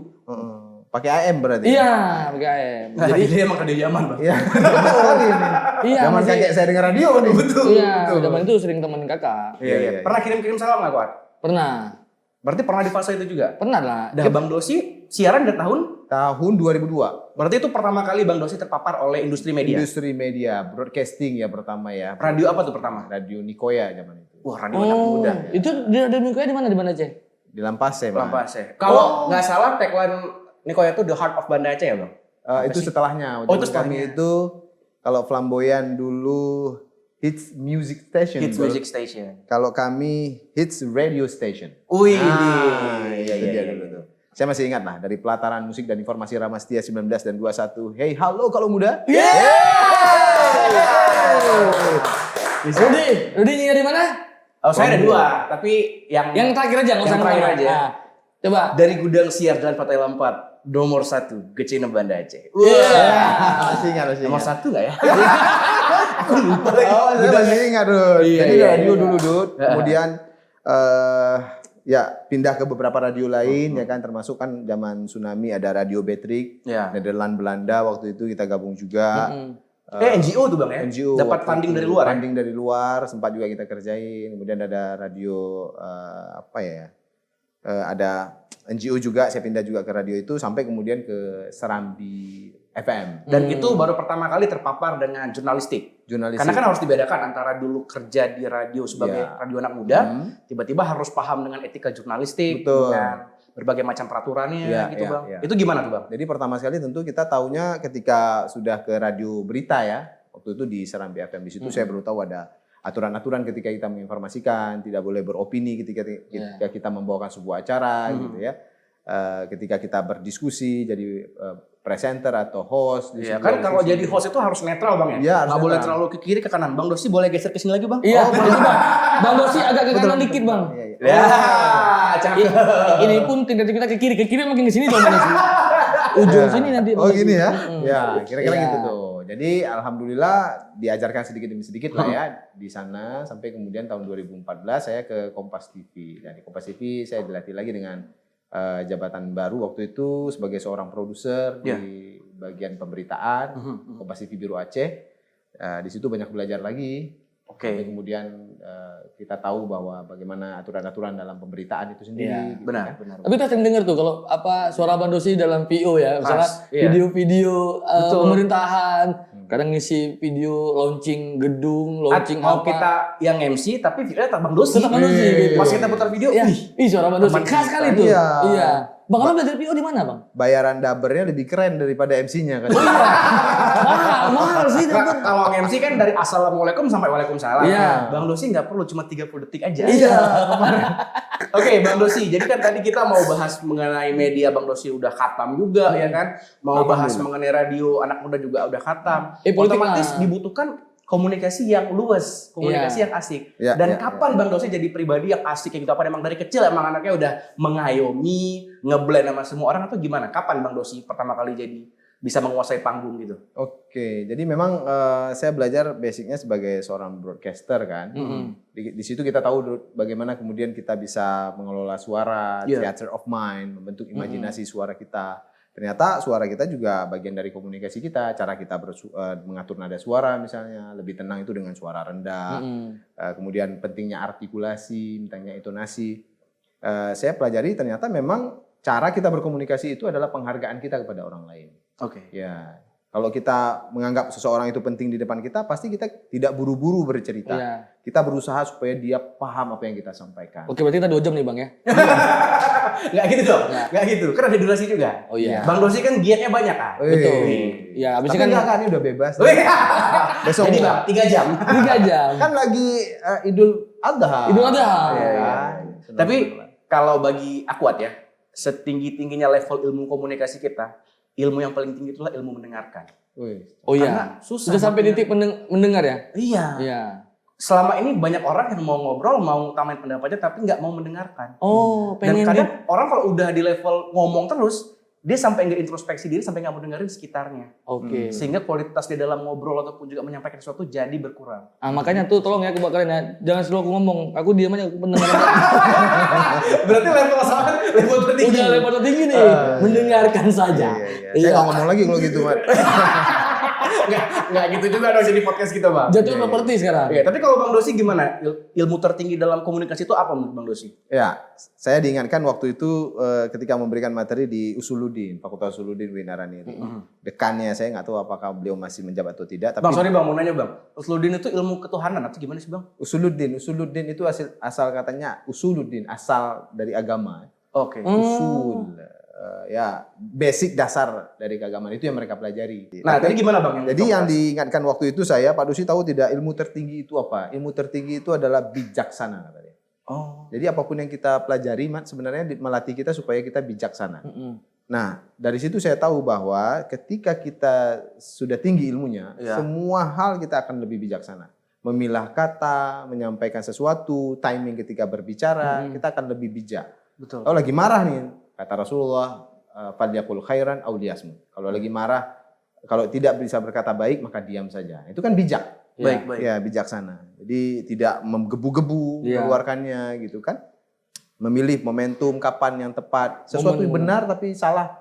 A: Pakai AM berarti.
B: Iya, pakai AM.
C: Nah,
B: Jadi,
C: dia emang radio zaman, Bang.
A: Iya. Betul ini.
B: iya,
A: Zaman
B: masih-
A: kakek saya dengar radio nih. Betul.
B: iya, zaman itu sering temenin kakak.
C: Iya, iya.
A: Iya.
C: Pernah kirim-kirim salam nggak, Kuat?
B: Pernah,
C: Berarti pernah di fase itu juga?
B: pernah lah.
C: Dah Bang Dosi siaran dari tahun?
A: Tahun 2002.
C: Berarti itu pertama kali Bang Dosi terpapar oleh industri media?
A: Industri media, broadcasting ya pertama ya.
C: Radio apa tuh pertama?
A: Radio Nikoya zaman itu.
C: Wah, radio anak muda.
B: Itu di radio Nikoya di mana Ceh?
A: Di Lampase, Mas.
C: Lampas ya. Kalau nggak salah tagline Nikoya itu The Heart of Banda Aceh ya, Bang?
A: Itu setelahnya.
C: Oh, itu
A: Zaman kami
C: setelahnya.
A: itu kalau Flamboyan dulu Hits Music Station.
C: Hits Music Station.
A: Kalau kami Hits Radio Station.
C: Wih,
A: Iya, dia dulu tuh. Saya masih ingat lah dari pelataran musik dan informasi Ramastia 19 dan 21. Hey, halo kalau muda.
B: Rudi nyiar di mana?
C: Oh, saya ada dua, tapi yang
B: terakhir aja, nggak usah
C: yang terakhir
B: kemana.
C: aja.
B: Nah, coba.
C: Dari Gudang Siar Jalan Partai Lampat, nomor 1, Gecina Banda Aceh.
A: Masih ingat, masih
C: Nomor
A: ingat.
C: 1 nggak ya? Aku lupa lagi.
A: Oh, saya masih ingat, Dut.
C: Iya,
A: Jadi
C: iya,
A: radio
C: iya.
A: dulu, Dut. Kemudian ya pindah ke beberapa radio lain ya kan, termasuk kan zaman tsunami ada Radio Betrik,
C: Ya.
A: Nederland Belanda waktu itu kita gabung juga.
C: NGO tuh Bang ya?
A: NGO
C: Dapat
A: waktu
C: funding
A: itu.
C: dari luar ya?
A: Funding dari luar sempat juga kita kerjain. Kemudian ada radio apa ya? Ada NGO juga, saya pindah juga ke radio itu sampai kemudian ke Serambi FM.
C: Dan itu baru pertama kali terpapar dengan jurnalistik.
A: Jurnalistik.
C: Karena kan harus dibedakan antara dulu kerja di radio sebagai
A: Iya.
C: radio anak muda, tiba-tiba harus paham dengan etika jurnalistik,
A: Betul.
C: dengan berbagai macam peraturannya
A: Iya,
C: gitu
A: iya,
C: Bang.
A: iya.
C: Itu gimana tuh Bang?
A: Jadi pertama sekali tentu kita taunya ketika sudah ke radio berita ya. Waktu itu di Serambi FM, di situ saya baru tahu ada aturan-aturan ketika kita menginformasikan, tidak boleh beropini ketika kita membawakan sebuah acara gitu ya. Ketika kita berdiskusi jadi presenter atau host di
C: Iya
A: sebuah
C: kan kalau
A: diskusi.
C: jadi host itu harus netral Bang ya?
A: Iya, harus
C: Nggak boleh
A: netral.
C: terlalu ke kiri ke kanan. Bang Dosi boleh geser ke sini lagi Bang?
B: Iya, boleh Bang. Bang Dosi agak ke kanan dikit Bang.
A: Iya, iya.
C: Ya, cakep.
B: Ini pun tinggal kita ke kiri makin ke sini dong Bang Dosi. Ujung sini nanti.
A: Oh
B: Bang Dosi.
A: gini ya? Ya, kira-kira
B: Iya.
A: gitu tuh. Jadi alhamdulillah diajarkan sedikit demi sedikit lah ya di sana sampai kemudian tahun 2014 saya ke Kompas TV. Dan di Kompas TV saya dilatih lagi dengan jabatan baru waktu itu sebagai seorang produser di bagian pemberitaan Kompas TV Biru Aceh. Di situ banyak belajar lagi. Sampai kemudian kita tahu bahwa bagaimana aturan-aturan dalam pemberitaan itu sendiri.
B: Iya,
A: gitu
C: benar,
A: kan.
C: benar.
B: Tapi kita sering dengar tuh kalau apa suara Bang Dosi dalam PO ya, misalnya
C: iya.
B: video-video pemerintahan, kadang ngisi video launching gedung, launching
C: Mau
B: apa.
C: kita yang MC tapi videonya tetap Bang Dosi.
B: Tetap Bang Dosi, gitu.
C: Pas kita putar video,
B: Iya. Ih, suara Bang Dosi
C: teman
B: khas
C: kita.
B: sekali tuh.
A: Iya.
B: Iya. Bang, kamu belajar PO di mana, Bang?
A: Bayaran dabernya lebih keren daripada MC-nya kan.
B: Mahal sih.
C: Nah, kalau MC kan dari assalamualaikum sampai waalaikumsalam.
B: Iya.
C: Bang Dosi nggak perlu, cuma 30 detik aja.
B: Iya.
C: Oke, Bang Dosi. Jadi kan tadi kita mau bahas mengenai media, Bang Dosi udah khatam juga ya kan. Mau bahas mengenai radio, anak muda juga udah khatam.
B: Politik
C: Otomatis
B: lah.
C: dibutuhkan komunikasi yang luas, komunikasi yang asik.
A: Iya,
C: Dan
A: iya,
C: kapan Bang Dosi jadi pribadi yang asik kayak gitu? Apa emang dari kecil emang anaknya udah mengayomi, ngeblend sama semua orang atau gimana? Kapan Bang Dosi pertama kali jadi bisa menguasai panggung gitu?
A: Oke, jadi memang saya belajar basicnya sebagai seorang broadcaster kan. Di situ kita tahu bagaimana kemudian kita bisa mengelola suara, theater of mind, membentuk imajinasi suara kita. Ternyata suara kita juga bagian dari komunikasi kita, cara kita mengatur nada suara misalnya, lebih tenang itu dengan suara rendah. Kemudian pentingnya artikulasi, pentingnya intonasi. Saya pelajari ternyata memang cara kita berkomunikasi itu adalah penghargaan kita kepada orang lain.
C: Oke.
A: Ya, kalau kita menganggap seseorang itu penting di depan kita, pasti kita tidak buru-buru bercerita.
B: Iya.
A: Kita berusaha supaya dia paham apa yang kita sampaikan.
B: Oke, berarti kita 2 jam nih Bang ya.
C: Nggak gitu dong, nggak gitu. Kan ada durasi juga.
B: Oh iya.
C: Bang Dosi kan giatnya banyak kan.
B: Betul. Ya, abis
A: Tapi
B: kan
A: enggak kan, ini udah bebas. Besok
C: Jadi Bang, 3 jam.
B: 3 jam.
A: kan lagi Idul Adha.
B: Idul Adha.
A: Iya,
C: Iya.
A: kan?
C: Tapi kalau bagi Akuat ya, setinggi-tingginya level ilmu komunikasi kita, ilmu yang paling tinggi itulah ilmu mendengarkan.
A: Wih.
B: Oh
C: Karena
B: iya.
C: susah
B: Sudah sampai
C: buat
B: titik mendengar ya?
C: Iya.
B: Iya.
C: Selama ini banyak orang yang mau ngobrol, mau utamain pendapatnya, tapi nggak mau mendengarkan.
B: Oh,
C: Dan
B: pengen
C: kadang orang kalau udah di level ngomong terus, dia sampai nggak introspeksi diri, sampai nggak mau dengerin sekitarnya.
B: Oke.
C: Sehingga kualitas dia dalam ngobrol ataupun juga menyampaikan sesuatu jadi berkurang.
B: Ah, makanya tuh tolong ya buat kalian ya, jangan selalu aku ngomong, aku diam aja, aku pendengar.
C: Berarti level sama level tertinggi.
B: Udah level tertinggi nih, mendengarkan saja.
A: Iya. Saya nggak ngomong lagi kalau gitu, Mat.
C: Nggak gitu juga dong jadi podcast kita, Bang.
B: Jatuh properti sekarang.
C: Iya, tapi kalau Bang Dosi gimana? Ilmu tertinggi dalam komunikasi itu apa menurut Bang Dosi?
A: Ya, saya diingatkan waktu itu ketika memberikan materi di Usuluddin, Fakultas Usuluddin Winarani itu. Dekannya saya nggak tahu apakah beliau masih menjabat atau tidak. Tapi
C: Bang, sorry Bang, mau nanya Bang. Usuluddin itu ilmu ketuhanan atau gimana sih Bang?
A: Usuluddin itu asal katanya Usuluddin, asal dari agama.
C: Oke.
A: Usul, ya basic dasar dari keagamaan itu yang mereka pelajari.
C: Nah, tadi gimana Bang?
A: Jadi yang diingatkan waktu itu saya, Pak Dosi tahu tidak ilmu tertinggi itu apa? Ilmu tertinggi itu adalah bijaksana katanya.
C: Oh.
A: Jadi apapun yang kita pelajari, Mat, sebenarnya melatih kita supaya kita bijaksana. Nah, dari situ saya tahu bahwa ketika kita sudah tinggi ilmunya, semua hal kita akan lebih bijaksana. Memilah kata, menyampaikan sesuatu, timing ketika berbicara, kita akan lebih bijak.
C: Betul.
A: Kalau lagi marah nih, kata Rasulullah, falyaqul khairan aw liyasmut. Kalau lagi marah, kalau tidak bisa berkata baik, maka diam saja. Itu kan bijak.
C: Baik.
A: Ya, bijaksana. Jadi tidak menggebu-gebu mengeluarkannya gitu kan. Memilih momentum kapan yang tepat. Sesuatu yang benar tapi salah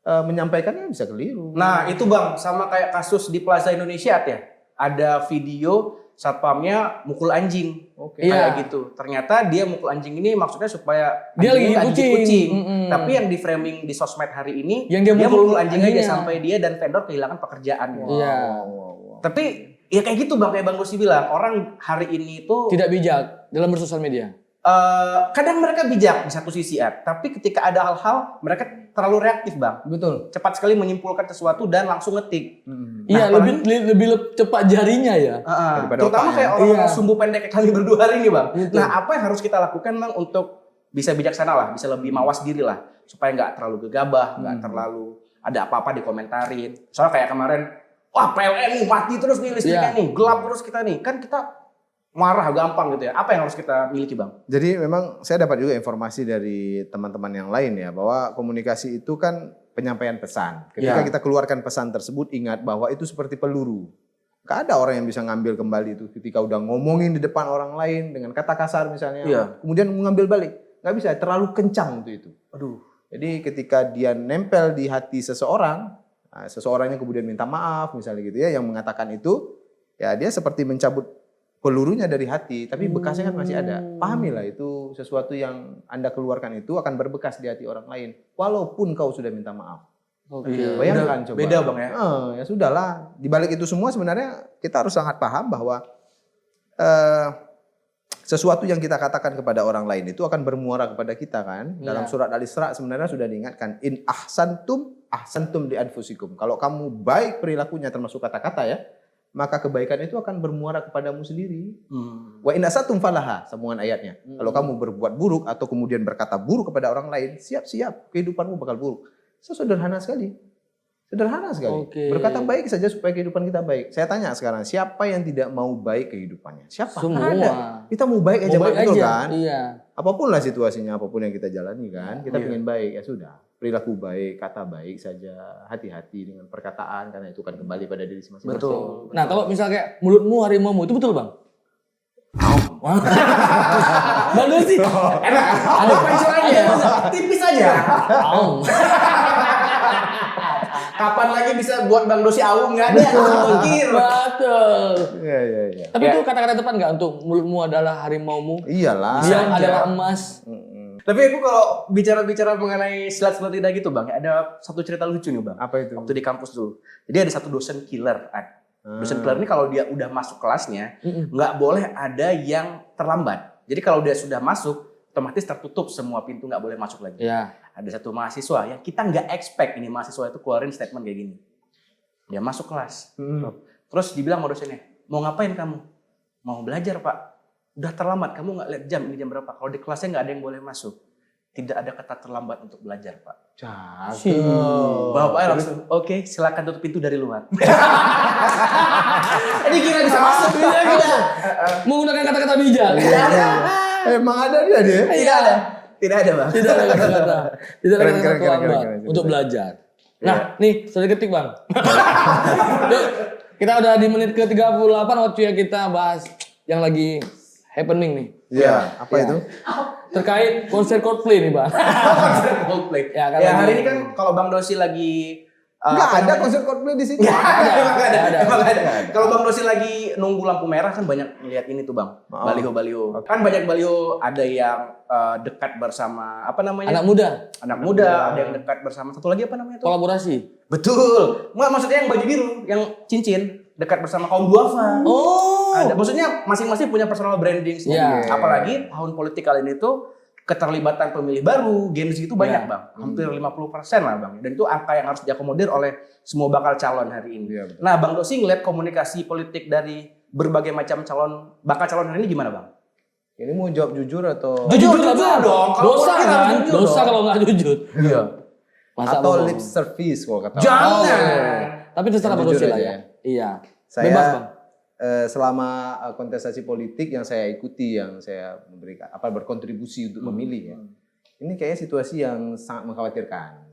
A: menyampaikannya bisa keliru.
C: Nah, itu Bang, sama kayak kasus di Plaza Indonesia ya. Ada video satpamnya mukul anjing. Kayak gitu. Ternyata dia mukul anjing ini maksudnya supaya
B: Dia
C: anjingnya
B: lagi
C: nggak gigit kucing.
B: kucing.
C: Tapi yang di framing di sosmed hari ini,
B: Yang dia mukul
C: anjing aja
B: anjingnya.
C: sampai dia dan vendor kehilangan pekerjaannya.
B: Iya.
C: Tapi ya kayak gitu Bang, kayak Bang Dosi bilang, orang hari ini itu
B: Tidak bijak dalam bersosial media.
C: kadang mereka bijak di satu sisi tapi ketika ada hal-hal mereka terlalu reaktif Bang.
B: Betul.
C: Cepat sekali menyimpulkan sesuatu dan langsung ngetik.
B: Iya, lebih cepat jarinya ya.
A: Daripada
C: Terutama
A: otaknya.
C: kayak orang
B: Iya.
C: sumbu pendek kayak kami berdua hari ini Bang.
B: Betul.
C: Nah, apa yang harus kita lakukan Bang untuk bisa bijaksana lah, bisa lebih mawas diri lah, supaya nggak terlalu gegabah, nggak terlalu ada apa-apa dikomentarin. Soalnya kayak kemarin, wah PLN nih mati terus nih listriknya nih, gelap terus kita nih, kan kita marah gampang gitu ya. Apa yang harus kita miliki Bang?
A: Jadi memang saya dapat juga informasi dari teman-teman yang lain ya, bahwa komunikasi itu kan penyampaian pesan. Ketika kita keluarkan pesan tersebut, ingat bahwa itu seperti peluru. Gak ada orang yang bisa ngambil kembali itu ketika udah ngomongin di depan orang lain dengan kata kasar misalnya, kemudian mengambil balik. Gak bisa, terlalu kencang itu.
C: Aduh.
A: Jadi ketika dia nempel di hati seseorang, seseorangnya kemudian minta maaf misalnya gitu ya, yang mengatakan itu, ya dia seperti mencabut pelurunya dari hati, tapi bekasnya kan masih ada. Pahamilah itu sesuatu yang Anda keluarkan itu akan berbekas di hati orang lain, walaupun kau sudah minta maaf. Bayangkan coba.
C: Beda Bang ya.
A: Ya sudahlah. Di balik itu semua sebenarnya kita harus sangat paham bahwa sesuatu yang kita katakan kepada orang lain itu akan bermuara kepada kita kan. Dalam surat Al-Isra sebenarnya sudah diingatkan, in ahsantum ahsantum li anfusikum. Kalau kamu baik perilakunya termasuk kata-kata ya, maka kebaikan itu akan bermuara kepadamu sendiri. Wa in asatum falaha, sambungan ayatnya. Kalau kamu berbuat buruk atau kemudian berkata buruk kepada orang lain, siap-siap kehidupanmu bakal buruk. Sederhana sekali. Sederhana sekali.
B: Oke.
A: Berkata baik saja supaya kehidupan kita baik. Saya tanya sekarang, siapa yang tidak mau baik kehidupannya? Siapa?
B: Semua.
A: Ada. Kita mau baik aja,
B: Mau baik
A: betul
B: aja.
A: kan?
B: Iya.
A: Apapun lah situasinya, apapun yang kita jalani kan, kita pengen baik, ya sudah. Perilaku baik, kata baik saja, hati-hati dengan perkataan karena itu kan kembali pada diri masing-masing.
C: Betul.
B: Nah, kalau misalnya kayak mulutmu harimaumu, itu betul, Bang? Bang Dosi.
C: Enak. Ada pancelannya. Tipis aja.
B: Aum.
C: Kapan lagi bisa buat Bang Dosi Aum nggak ada? Mikir.
B: Betul.
A: Iya, iya, iya.
B: Tapi itu kata-kata tepat nggak untuk mulutmu adalah harimaumu,
A: Iyalah.
B: yang adalah emas?
C: Tapi aku kalau bicara-bicara mengenai silat-silat lidah gitu Bang, ada satu cerita lucu nih Bang.
A: Apa itu?
C: Waktu di kampus dulu. Jadi ada satu dosen killer. Dosen killer ini kalau dia udah masuk kelasnya, nggak boleh ada yang terlambat. Jadi kalau dia sudah masuk, otomatis tertutup semua pintu, nggak boleh masuk lagi.
B: Iya.
C: Ada satu mahasiswa yang kita nggak expect ini mahasiswa itu keluarin statement kayak gini. Dia masuk kelas. Terus dibilang sama dosennya, mau ngapain kamu? Mau belajar Pak. Udah terlambat, kamu nggak lihat jam, ini jam berapa? Kalau di kelasnya nggak ada yang boleh masuk. Tidak ada kata terlambat untuk belajar Pak.
A: Cakep.
C: Bapaknya langsung, oke, silakan tutup pintu dari luar. Ini kira bisa masuk.
B: Menggunakan kata-kata bijak.
C: Tidak ada.
A: Emang ada dia?
C: Tidak ada. Tidak ada Bang.
B: Tidak ada kata-kata. Tidak ada
A: Keren,
B: kata-kata
A: keren, keren,
B: terlambat
A: keren, keren.
B: untuk belajar. Nah, nih sudah ketik Bang. Yuk, kita udah di menit ke-38 waktu ya kita bahas yang lagi happening nih.
A: Iya, apa itu?
B: Terkait konser Coldplay nih Bang.
C: Coldplay.
B: Ya, kan
C: Ya
B: lagi-
C: hari ini kan kalau Bang Dosi lagi
A: Enggak
C: apa
A: ada
C: namanya?
A: konser Coldplay di sini.
C: Emang nggak ada.
B: Ada.
C: Emang nggak ada. Kalau Bang Dosi lagi nunggu lampu merah kan banyak ngeliat ini tuh Bang. Baliho-baliho. Kan banyak baliho, ada yang dekat bersama apa namanya?
B: Anak muda,
C: Anak muda, ada yang dekat bersama satu lagi apa namanya tuh?
B: kolaborasi.
C: Betul. Maksudnya yang baju biru, yang cincin dekat bersama kaum duafa.
B: Oh.
C: Ada, maksudnya masing-masing punya personal branding sendiri.
B: Iya.
C: Apalagi tahun politik kali ini tuh keterlibatan pemilih baru, Gen Z itu banyak
B: Iya.
C: Bang. Hampir 50% lah Bang. Dan itu angka yang harus diakomodir oleh semua bakal calon hari ini.
A: Iya, betul.
C: Nah Bang Dosi ngeliat komunikasi politik dari berbagai macam bakal calon hari ini gimana Bang?
A: Ini mau jawab jujur atau
C: Jujur
B: lah, Bang.
C: dong. Kalau
B: Dosa
C: politik harus
B: kan?
C: jujur
B: Dosa
C: dong.
B: kalau nggak jujur.
C: Iya.
B: Masa
A: atau
B: bohong?
A: lip service kalau kata orang.
C: Jangan.
B: Tapi terserah Bang
A: Jujur
B: Dosi lah
A: aja
B: ya. Iya.
A: Saya
B: Bebas Bang.
A: selama kontestasi politik yang saya ikuti, yang saya memberikan berkontribusi untuk memilih ya. Ini kayaknya situasi yang sangat mengkhawatirkan.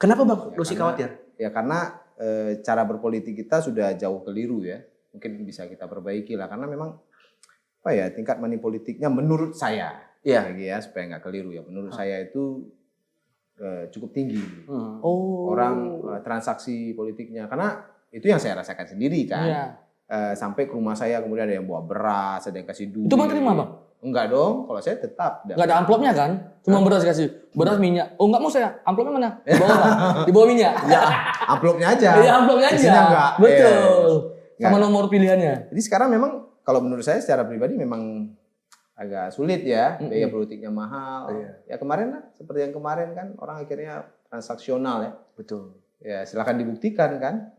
C: Kenapa Bang Dosi
A: karena-
C: khawatir?
A: Ya karena cara berpolitik kita sudah jauh keliru ya. Mungkin bisa kita perbaiki lah karena memang tingkat money politiknya menurut saya
C: Iya.
A: lagi ya supaya nggak keliru ya. Menurut saya itu cukup tinggi.
B: Oh.
A: Orang transaksi politiknya karena itu yang saya rasakan sendiri kan.
B: Iya.
A: Sampai ke rumah saya kemudian ada yang bawa beras, ada yang kasih duit.
B: Itu Bang terima Bang?
A: Enggak dong, kalau saya tetap.
B: Nggak ada amplopnya kan? Cuma beras kasih. Beras minyak. Oh nggak mau saya. Amplopnya mana? Di bawah Bang. Di bawah minyak.
A: Ya, amplopnya aja.
B: Iya amplopnya aja.
A: Isinya enggak.
B: Betul.
A: Yes.
B: Sama nomor pilihannya.
A: Jadi sekarang memang kalau menurut saya secara pribadi memang agak sulit ya, biaya politiknya mahal. Ya kemarin lah, seperti yang kemarin kan orang akhirnya transaksional ya.
C: Betul.
A: Ya silakan dibuktikan kan.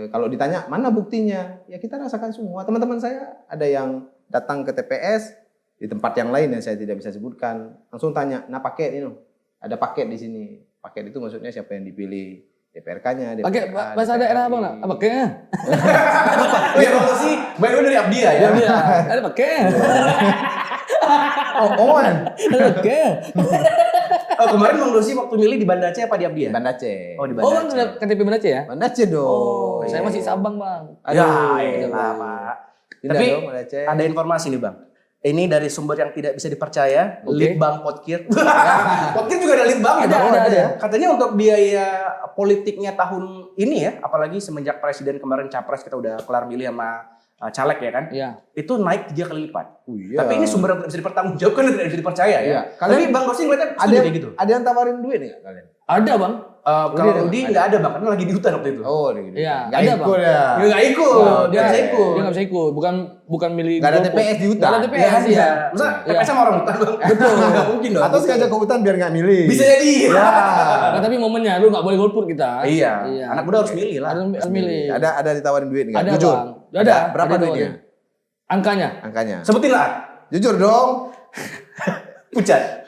A: Kalau ditanya mana buktinya, ya kita rasakan semua. Teman-teman saya ada yang datang ke TPS di tempat yang lain yang saya tidak bisa sebutkan, langsung tanya, nah paket ini, ada paket di sini. Paket itu maksudnya siapa yang dipilih, DPRK-nya,
B: Pakai bahasa daerah Bang nggak? Pakai.
C: Oh ya Bang Dosi, by the way dari Abdia ya.
B: Iya. Ada pakai.
A: Oon.
B: Pakai.
C: Oh, kemarin Bang Dosi waktu milih di Banda Aceh apa di Abdia?
A: Banda Aceh.
C: Oh di
B: Oh
C: Banda
B: Bang
C: Aceh.
B: KTP Banda Aceh ya?
A: Banda Aceh dong.
B: Oh, saya masih Sabang Bang.
C: Ya,
A: Aduh.
C: elah Pak.
A: Tidak
C: Tapi
A: dong, Banda Aceh.
C: ada informasi nih Bang. Ini dari sumber yang tidak bisa dipercaya,
B: Oke.
C: Litbang Podkir. Podkir juga ada Litbang ya? Bang?
B: Ada.
C: Katanya untuk biaya politiknya tahun ini ya, apalagi semenjak presiden kemarin capres kita udah kelar milih sama caleg ya kan,
B: Iya.
C: itu naik 3 kali lipat.
A: Iya.
C: Tapi ini sumber yang tidak bisa dipertanggungjawabkan dan tidak bisa dipercaya ya.
A: Iya.
C: Tapi Bang Dosi ngeliatnya
A: ada
C: setuju kayak gitu.
A: ada yang tawarin duit nggak kalian?
B: Ada bang.
C: Kalau Rudi nggak ada Bang, karena lagi di hutan waktu itu.
A: Oh, gitu.
B: Iya,
A: Nggak
B: ada,
A: ikut
B: Bang.
A: ya.
C: Dia nggak ikut, dia bisa ikut.
B: Dia nggak bisa ikut. Bukan milih.
A: Nggak ada
B: golput.
A: TPS di hutan.
B: Nggak ada TPS
C: Iya,
B: ya.
C: Masa
B: Iya.
C: TPS sama orang hutan Bang?
B: Betul.
C: Nggak mungkin dong.
A: Atau sengaja ke hutan biar nggak milih.
C: Bisa jadi.
A: Ya.
B: Nah, tapi momennya lu nggak boleh golput kita.
C: Iya. Anak muda harus milih lah.
B: Harus milih.
A: Ada ditawarin duit nggak?
B: Ada
A: Jujur.
B: bang. Ada.
A: Berapa
B: Ada
A: duitnya?
B: Angkanya.
A: Angkanya.
C: Sebutin lah.
A: Jujur dong.
C: Pucat.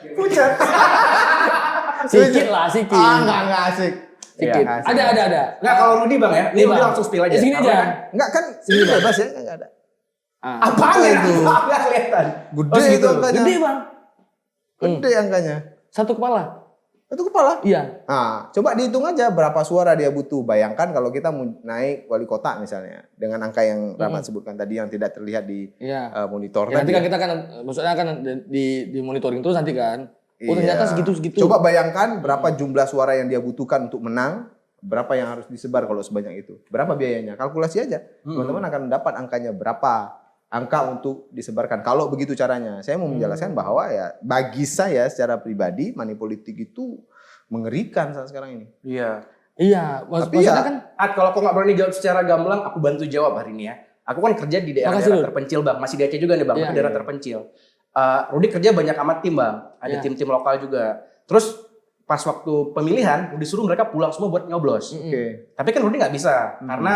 B: Sikit lah, sikit.
A: Enggak asik.
B: Sikit.
A: Iya,
B: Ada.
C: Nggak, kalau Rudi Bang ya, ini
B: Iya,
C: Rudi
B: Bang.
C: langsung spill aja.
B: Segini
C: Apa
B: aja.
C: kan?
A: Enggak kan? Ini bebas ya? Enggak ada.
C: Apaan ya?
A: itu?
C: Nggak kelihatan.
A: Gede
C: Oh, segitu.
A: itu angkanya.
B: Gede bang.
A: Gede angkanya.
B: Satu kepala.
A: Itu kepala.
B: Iya.
A: Nah, coba dihitung aja berapa suara dia butuh. Bayangkan kalau kita mau naik wali kota misalnya dengan angka yang Rahmat sebutkan tadi yang tidak terlihat di
B: Iya.
A: monitor
B: Ya, nanti
A: tadi.
B: kan kita kan maksudnya kan di monitoring terus nanti kan. Oh ternyata
A: Iya.
B: segitu.
A: Coba bayangkan berapa jumlah suara yang dia butuhkan untuk menang, berapa yang harus disebar kalau sebanyak itu. Berapa biayanya? Kalkulasi aja. Teman-teman akan dapat angkanya berapa angka untuk disebarkan. Kalau begitu caranya. Saya mau menjelaskan bahwa ya bagi saya secara pribadi money politik itu mengerikan saat sekarang ini.
C: Iya.
B: Iya.
A: Tapi
B: Maksudnya
A: ya,
B: kan.
C: Kalau kok nggak berani jawab secara gamblang, aku bantu jawab hari ini ya. Aku kan kerja di
B: Makasih,
C: daerah-daerah
B: Lur.
C: terpencil Bang. Masih di Aceh juga nih Bang,
B: Iya.
C: tapi daerah terpencil. Rudi kerja banyak amat tim Bang. Ada
B: Iya.
C: tim-tim lokal juga. Terus pas waktu pemilihan, disuruh mereka pulang semua buat nyoblos.
A: Oke.
C: Tapi kan Rudi nggak bisa, karena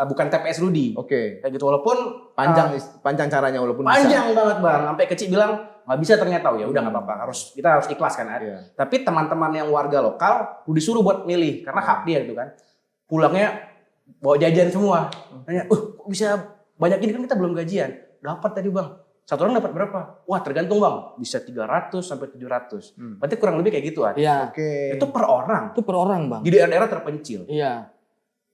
C: bukan TPS Rudi.
A: Oke.
C: Kayak gitu, walaupun
A: Panjang caranya walaupun
C: panjang
A: bisa.
C: banget Bang. Sampai kecil bilang, nggak bisa ternyata. Ya udah nggak apa-apa, kita harus ikhlas kan.
A: Iya.
C: Tapi teman-teman yang warga lokal, Rudi suruh buat milih, karena hak dia gitu kan. Pulangnya bawa jajan semua. Tanya, kok bisa banyak ini, kan kita belum gajian. Dapat tadi Bang. Satu orang dapat berapa? Wah tergantung Bang. Bisa 300 sampai 700. Berarti kurang lebih kayak gitu kan.
B: Iya.
A: Oke.
C: Itu per orang.
B: Itu per orang bang.
C: Di daerah-daerah terpencil.
B: Iya.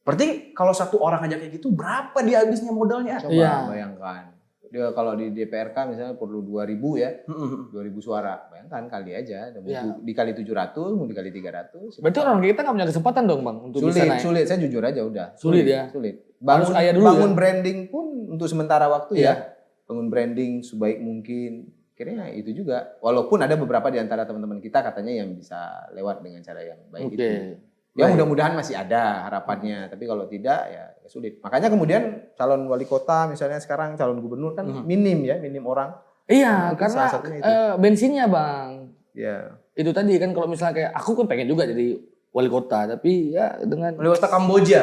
C: Berarti kalau satu orang aja kayak gitu, berapa dia habisnya modalnya?
A: Coba
B: Iya.
A: bayangkan. Dia kalau di DPRK misalnya perlu 2.000 ya. 2.000 suara. Bayangkan kali aja.
B: Iya.
A: Dikali 700, mau dikali 300.
B: Berarti orang kita nggak punya kesempatan dong bang untuk bisa naik.
A: Sulit. Saya jujur aja udah.
B: Sulit ya?
A: Sulit.
B: Harus kaya dulu
A: bangun
B: ya?
A: branding pun untuk sementara waktu
B: Iya.
A: ya. Bangun branding sebaik mungkin. Kayaknya itu juga. Walaupun ada beberapa di antara teman-teman kita katanya yang bisa lewat dengan cara yang baik
B: Oke.
A: itu. Ya mudah-mudahan masih ada harapannya. Tapi kalau tidak ya sulit. Makanya kemudian calon wali kota misalnya sekarang calon gubernur kan minim orang.
B: Iya,
A: Mungkin
B: karena
A: salah satunya itu.
B: bensinnya bang.
A: Ya.
B: Itu tadi kan kalau misalnya kayak aku kan pengen juga jadi wali kota, tapi ya dengan
C: Wali kota Kamboja.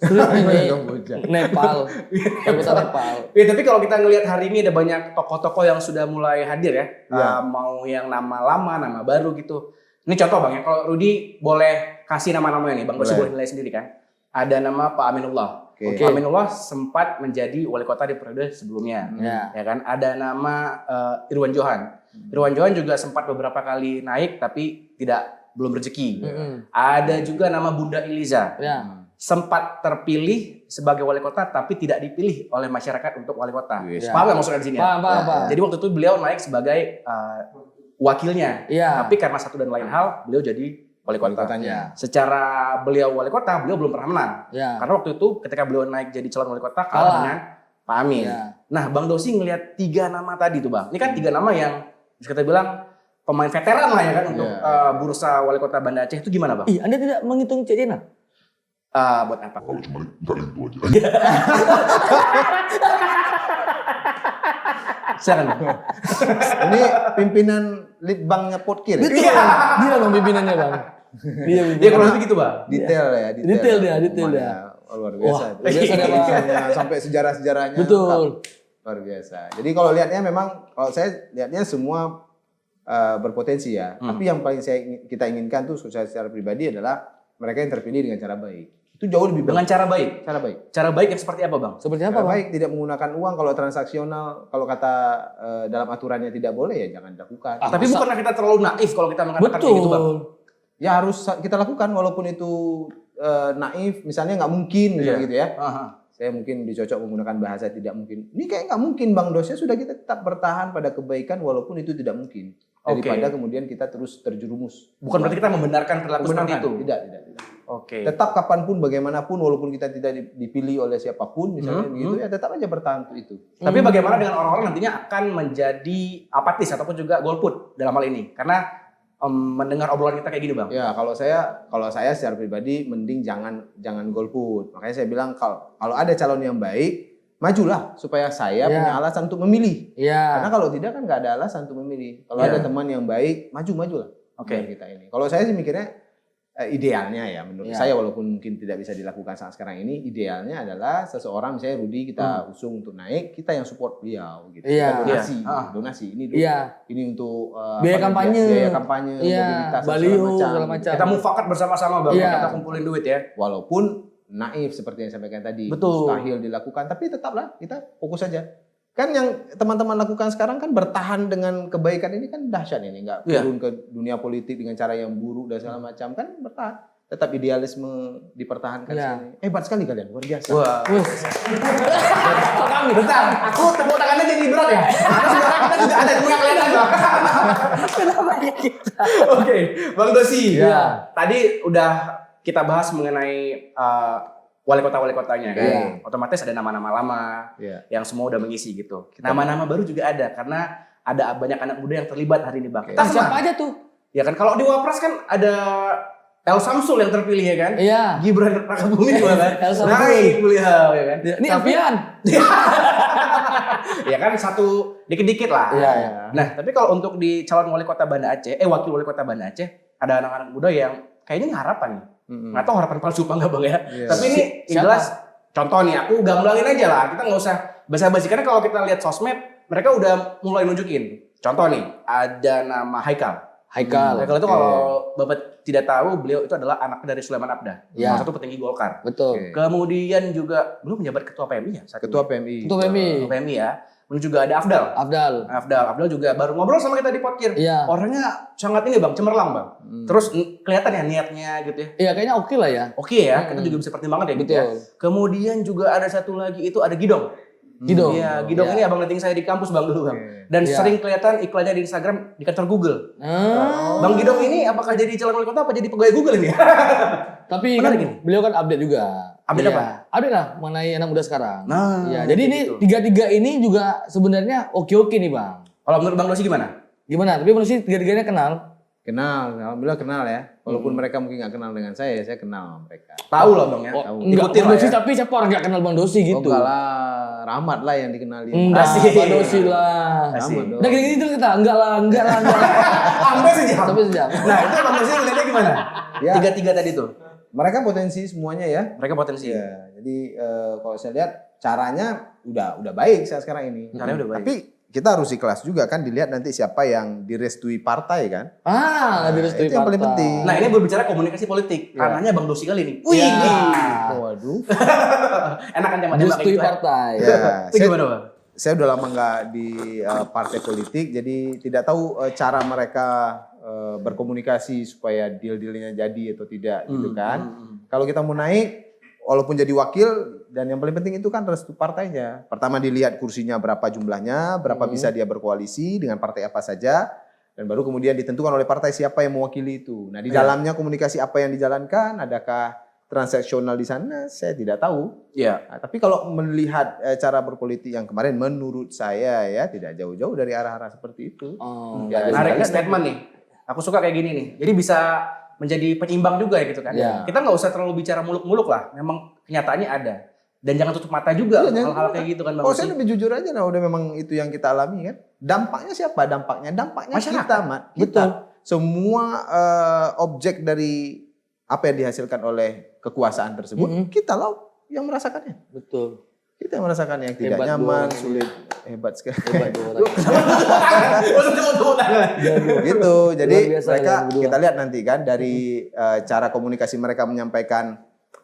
B: sulit ini
A: Kamboja.
B: Nepal, wali kota Nepal.
C: Ya, tapi kalau kita ngelihat hari ini ada banyak tokoh-tokoh yang sudah mulai hadir ya.
A: Iya.
C: Mau yang nama lama, nama baru gitu. Ini contoh Bang ya, kalau Rudi boleh kasih nama-namanya nih, Bang Dosi
A: Boleh.
C: boleh nilai sendiri kan. Ada nama Pak Aminullah.
A: Oke.
C: Pak Aminullah sempat menjadi wali kota di periode sebelumnya.
B: Ya.
C: Ya kan, ada nama Irwan Johan. Irwan Johan juga sempat beberapa kali naik tapi belum rezeki. Ada juga nama Bunda Iliza.
B: Ya.
C: Sempat terpilih sebagai wali kota tapi tidak dipilih oleh masyarakat untuk wali kota.
A: Yes.
C: Paham nggak maksudnya di sini? Ya?
B: Paham.
C: Jadi waktu itu beliau naik sebagai wakilnya.
B: Iya.
C: Tapi karena satu dan lain hal, beliau jadi wali
A: Wali
C: kota.
A: kotanya.
C: Secara beliau wali kota, beliau belum pernah menang.
B: Ya.
C: Karena waktu itu ketika beliau naik jadi calon wali kota,
B: Kalah.
C: kalah dengan Pak Amin.
B: Ya.
C: Nah, Bang Dosi ngelihat 3 nama tadi tuh Bang. Ini kan 3 nama yang bisa kita bilang pemain veteran lah ya kan untuk bursa wali kota Banda Aceh. Itu gimana Bang?
B: Ih, Anda tidak menghitung Cik Dina?
C: Buat apa?
D: Kalau cuma minta itu aja.
C: Silakan.
A: Ini pimpinan Litbangnya Potkir. Ya?
B: Dia bang pimpinannya bang. Dia
C: Ya kalau lebih gitu Bang.
A: Detail ya,
B: Detail dia.
A: Pengumumannya. Oh, luar biasa.
B: Wah, luar biasa dia, Bang.
A: Sampai sejarah-sejarahnya.
B: Betul.
A: lengkap. Luar biasa. Jadi kalau lihatnya memang, kalau saya lihatnya semua berpotensi ya. Tapi yang paling kita inginkan tuh secara pribadi adalah mereka yang terpilih dengan cara baik. Itu jauh lebih
C: Dengan
A: baik.
C: cara baik.
A: Cara baik.
C: Cara baik yang seperti apa Bang?
B: Seperti apa
A: Cara
B: bang?
A: baik, tidak menggunakan uang. Kalau transaksional, kalau kata dalam aturannya tidak boleh ya jangan dilakukan.
C: Tapi bukannya kita terlalu naif kalau kita mengatakan kayak gitu Bang?
B: Betul.
A: Ya harus kita lakukan walaupun itu naif, misalnya nggak mungkin misalnya gitu ya.
C: Aha.
A: Saya mungkin dicocok menggunakan bahasa tidak mungkin. Ini kayak nggak mungkin Bang Dosnya sudah kita tetap bertahan pada kebaikan walaupun itu tidak mungkin. Daripada kemudian kita terus terjerumus.
C: Bukan berarti kita membenarkan perilaku seperti
A: Membenarkan.
C: itu.
A: Tidak.
C: Oke.
A: Tetap kapanpun, bagaimanapun, walaupun kita tidak dipilih oleh siapapun, misalnya begitu, ya tetap aja bertahan untuk itu.
C: Tapi bagaimana dengan orang-orang nantinya akan menjadi apatis ataupun juga golput dalam hal ini? Karena mendengar obrolan kita kayak gini bang.
A: Ya kalau saya secara pribadi mending jangan golput. Makanya saya bilang kalau ada calon yang baik, majulah supaya saya punya alasan untuk memilih. Karena kalau tidak kan nggak ada alasan untuk memilih. Kalau ada teman yang baik, majulah. Oke. Kita ini. Kalau saya sih mikirnya idealnya ya menurut saya, walaupun mungkin tidak bisa dilakukan saat sekarang ini, idealnya adalah seseorang misalnya Rudi kita usung untuk naik, kita yang support beliau gitu. Kita donasi ini ini untuk
B: biaya kampanye,
A: mobilitas
B: baliho segala macam.
C: Kita mufakat bersama-sama bang, kita kumpulin duit ya.
A: Walaupun naif seperti yang saya sampaikan tadi,
C: betul,
A: mustahil dilakukan, tapi tetaplah kita fokus saja. Kan yang teman-teman lakukan sekarang kan bertahan dengan kebaikan ini kan dahsyat ini, nggak turun ke dunia politik dengan cara yang buruk dan segala macam, kan bertahan. Tetap idealisme dipertahankan sini. Hebat sekali kalian, luar biasa.
C: Wah. Bentar, aku tepuk tangannya jadi berat ya. Karena sekarang kita juga ada punya kelihatan bang.
B: Kenapa kita?
C: Oke, Bang Dosi. Tadi udah kita bahas mengenai wali kotanya kan. Otomatis ada nama-nama lama yang semua udah mengisi gitu. Nama-nama baru juga ada karena ada banyak anak muda yang terlibat hari ini bang.
B: Siapa aja tuh?
C: Ya kan kalau di Wapres kan ada El Samsul yang terpilih ya kan?
B: Iya.
C: Gibran Rakabuming juga kan?
B: El Samsul.
C: Naik beliau ya kan?
B: Ini Alfian.
C: Ya kan satu dikit-dikit lah. Nah tapi kalau untuk di calon wali kota Banda Aceh, wakil wali kota Banda Aceh, ada anak-anak muda yang kayaknya harapan nih. Nggak tahu harapan palsu apa enggak bang ya. Tapi ini jelas contoh nih, aku gamblangin aja lah. Kita nggak usah basa-basi karena kalau kita lihat sosmed, mereka udah mulai nunjukin. Contoh nih, ada nama Haikal itu kalau Bapak tidak tahu, beliau itu adalah anak dari Sulaiman Abdah, salah satu petinggi Golkar.
B: Betul.
C: Kemudian juga belum menjabat ketua PMI ya?
A: Ketua PMI
C: ya. Kemudian juga ada Afdal juga baru ngobrol sama kita di Podkir. Orangnya sangat ini bang, cemerlang bang. Terus kelihatan ya niatnya gitu ya.
B: Iya kayaknya oke lah ya.
C: Oke ya, kita juga bisa pertimbangkan ya gitu ya. Kemudian juga ada satu lagi itu ada Gidong. Iya, Gidong ini abang dating saya di kampus bang dulu bang. Dan sering kelihatan iklannya di Instagram di kantor Google. Bang Gidong ini apakah jadi calon wali kota apa jadi pegawai Google ini?
B: Tapi kan beliau kan update juga.
C: Update apa?
B: Update lah mengenai anak muda sekarang. Jadi ini
C: gitu.
B: tiga ini juga sebenarnya oke ini bang.
C: Kalau menurut Bang Dosi gimana?
B: Tapi Bang Dosi tiga-tiganya kenal?
A: Alhamdulillah kenal ya. Walaupun mereka mungkin nggak kenal dengan saya kenal mereka.
C: Tahu lah bang ya.
B: Enggak Bang Dosi, tapi siapa orang nggak kenal Bang Dosi gitu?
A: Enggak lah, Rahmat lah yang dikenalin.
B: Enggak sih, Bang Dosi lah. Udah gini-gini terus kita, enggak lah.
C: Sampai sejam. Nah itu Bang Dosi ngeliatnya gimana? Tiga-tiga tadi tuh.
A: Mereka potensi semuanya ya.
C: Mereka potensi.
A: Ya, jadi kalau saya lihat caranya udah baik saat sekarang ini.
C: Caranya udah baik.
A: Tapi kita harus ikhlas juga kan, dilihat nanti siapa yang direstui partai kan.
B: Direstui
A: itu yang paling penting.
C: Nah ini berbicara komunikasi politik. Ranahnya Bang Dosi kali ini.
B: Wih.
A: Waduh.
C: Enak kan tema-tema
B: direstui
C: gitu.
B: partai.
C: Itu gimana bang?
A: Saya udah lama nggak di partai politik, jadi tidak tahu cara mereka berkomunikasi supaya deal-dealnya jadi atau tidak gitu kan. Kalau kita mau naik, walaupun jadi wakil, dan yang paling penting itu kan restu partainya. Pertama dilihat kursinya berapa jumlahnya, berapa bisa dia berkoalisi dengan partai apa saja, dan baru kemudian ditentukan oleh partai siapa yang mewakili itu. Nah di dalamnya komunikasi apa yang dijalankan, adakah transaksional di sana, saya tidak tahu. Nah, tapi kalau melihat cara berpolitik yang kemarin, menurut saya ya tidak jauh-jauh dari arah-arah seperti itu.
C: Menarik statement nih. Aku suka kayak gini nih. Jadi bisa menjadi penyeimbang juga ya gitu kan. Kita nggak usah terlalu bicara muluk-muluk lah. Memang kenyataannya ada. Dan jangan tutup mata juga hal-hal kayak gitu kan Bang.
A: Saya lebih jujur aja nah, udah memang itu yang kita alami kan. Dampaknya siapa? Dampaknya
C: masyarakat.
A: Kita, Mat. Kita. Semua objek dari apa yang dihasilkan oleh kekuasaan tersebut, kita lah yang merasakannya.
B: Betul.
A: Kita yang merasakan yang tidak nyaman, sulit, hebat sekali. Gitu. Jadi mereka kita lihat nanti kan dari cara komunikasi mereka menyampaikan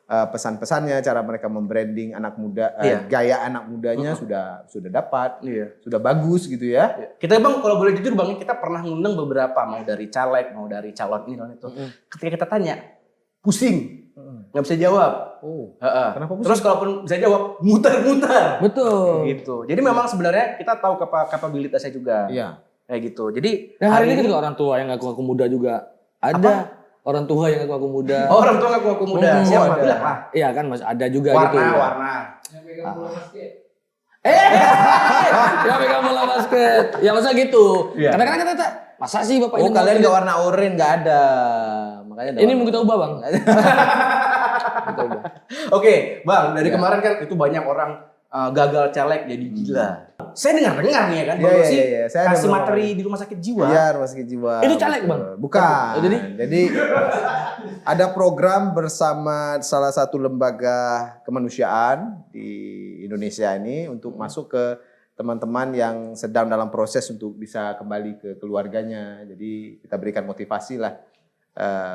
A: pesan-pesannya, cara mereka membranding anak muda, gaya anak mudanya sudah dapat, sudah bagus gitu ya.
C: Kita bang kalau boleh jujur bang, kita pernah ngundang beberapa, mau dari caleg, mau dari calon ini dan itu. Ketika kita tanya, pusing, nggak bisa jawab.
A: Kenapa pusing?
C: Terus kalaupun bisa jawab, muter-muter.
B: Betul.
C: Gitu. Jadi memang sebenarnya kita tahu kapabilitasnya juga. Kayak gitu. Jadi
B: dan hari ini juga orang tua yang ngaku muda juga ada. orang tua yang ngaku muda.
C: Oh, orang tua ngaku muda. Siapa
A: ada.
C: bilang lah?
B: Iya kan Mas, ada juga gitu.
C: Warna.
B: Ya pegang bola basket. Ya masa gitu.
C: Iya.
B: Karena kan kata masa sih Bapak
A: Oh,
B: ini
A: kalian
B: mau-
A: nggak warna oranye nggak ada. Makanya ada
B: Ini
A: warna-
B: mau kita ubah, Bang. Kita ubah.
C: Oke, Bang, dari
A: Ya.
C: kemarin kan itu banyak orang gagal caleg jadi gila. Saya dengar nih ya kan,
A: Iya,
C: Bang
A: iya,
C: Dosi
A: iya. Saya ada
C: kasih
A: beberapa
C: materi di rumah sakit jiwa.
A: Iya, rumah sakit jiwa.
B: Itu caleg,
A: betul.
B: Bang?
A: Bukan.
B: Oh, jadi?
A: Ada program bersama salah satu lembaga kemanusiaan di Indonesia ini untuk masuk ke teman-teman yang sedang dalam proses untuk bisa kembali ke keluarganya. Jadi kita berikan motivasi lah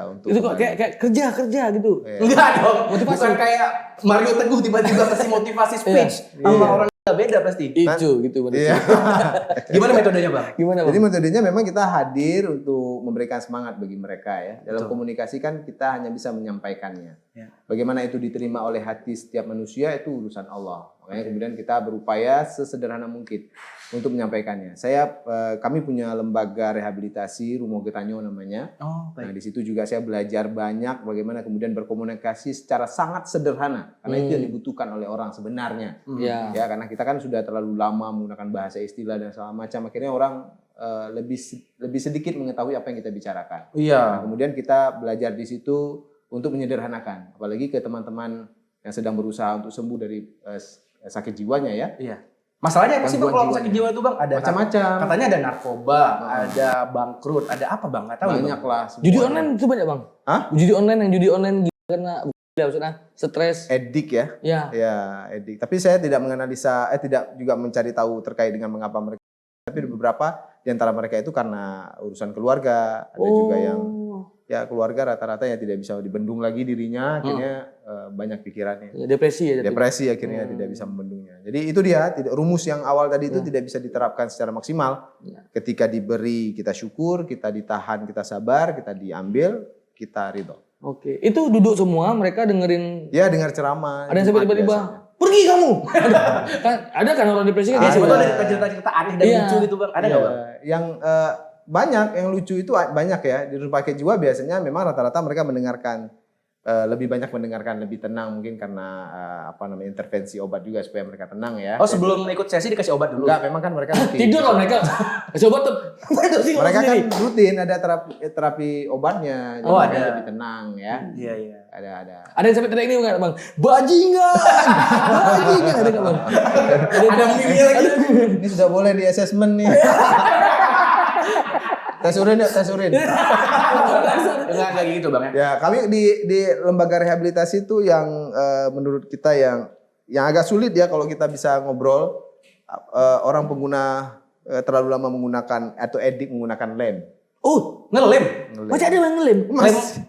A: untuk
B: Itu kok
A: kembali.
B: kayak kerja gitu.
A: Iya.
C: Enggak dong,
B: Motivasi.
C: bukan kayak Mario Teguh tiba-tiba kasih motivasi speech sama
A: Iya.
C: orang beda pasti.
B: Itu gitu benar.
A: Iya.
C: Gimana metodenya, Bang?
B: Gimana,
A: Jadi
B: Bang?
A: metodenya memang kita hadir untuk memberikan semangat bagi mereka ya. Dalam komunikasi kan kita hanya bisa menyampaikannya.
C: Ya.
A: Bagaimana itu diterima oleh hati setiap manusia itu urusan Allah. Makanya kemudian kita berupaya sesederhana mungkin untuk menyampaikannya. Kami punya lembaga rehabilitasi Rumo Getanyo namanya.
C: Oh,
A: Nah, di situ juga saya belajar banyak bagaimana kemudian berkomunikasi secara sangat sederhana karena itu yang dibutuhkan oleh orang sebenarnya.
B: Iya.
A: Ya, karena kita kan sudah terlalu lama menggunakan bahasa istilah dan segala macam, akhirnya orang lebih sedikit mengetahui apa yang kita bicarakan. Nah,
C: Iya.
A: kemudian kita belajar di situ untuk menyederhanakan, apalagi ke teman-teman yang sedang berusaha untuk sembuh dari sakit jiwanya ya.
C: Iya. Masalahnya apa sih, Bang,
A: Gangguan
C: kalau sakit jiwa itu, Bang? Ada
A: Macam-macam.
C: katanya ada narkoba, ada bangkrut, ada apa, Bang? Enggak tahu.
A: Banyak
C: Bang.
A: lah.
B: Judi
A: semuanya.
B: online itu banyak, Bang.
A: Hah?
B: Judi online gila karena maksudnya stres.
A: Edik ya.
B: Ya.
A: Ya, edik. Tapi saya tidak menganalisa, tidak juga mencari tahu terkait dengan mengapa mereka. Tapi beberapa di antara mereka itu karena urusan keluarga, ada juga yang ya keluarga rata-rata yang tidak bisa dibendung lagi dirinya, akhirnya banyak pikirannya.
B: Ya, depresi ya.
A: Depresi akhirnya tidak bisa membendungnya. Jadi itu dia, rumus yang awal tadi itu tidak bisa diterapkan secara maksimal.
B: Ya.
A: Ketika diberi kita syukur, kita ditahan kita sabar, kita diambil kita ridho.
B: Oke, itu duduk semua mereka dengerin.
A: Ya dengar ceramah.
B: Ada yang sampai
A: Jumat
B: tiba-tiba
A: biasanya.
B: pergi kamu. ada kan orang depresi kan?
C: Ya,
A: Ada.
C: siapa tahu ada cerita-cerita aneh dan
B: Iya.
C: lucu gitu, Bang. Ada
A: Iya,
C: nggak, Bang?
A: yang banyak yang lucu itu banyak ya di rumah sakit jiwa biasanya memang rata-rata mereka mendengarkan lebih banyak mendengarkan lebih tenang mungkin karena intervensi obat juga supaya mereka tenang ya.
C: Oh, sebelum ikut sesi dikasih obat dulu.
A: Enggak, memang kan mereka rutin.
B: Tidur lah mereka. Coba tuh.
A: Mereka kan rutin ada terapi obatnya, jadi
C: Oh,
A: mereka
C: ada.
A: lebih tenang ya.
C: Iya, iya.
A: Ada.
B: Ada yang sampai teriak ini enggak, Bang? Bajingan. Bajingan ada enggak, Bang?
C: Ada mimnya lagi.
A: Ini sudah boleh di assessment nih. Tes urin yuk, tes urin.
C: Enggak gitu, Bang ya.
A: Ya, kami di lembaga rehabilitasi itu yang menurut kita yang agak sulit ya kalau kita bisa ngobrol orang pengguna terlalu lama menggunakan atau edik menggunakan lem.
C: Oh, ngelem.
B: Masih ada yang ngelem.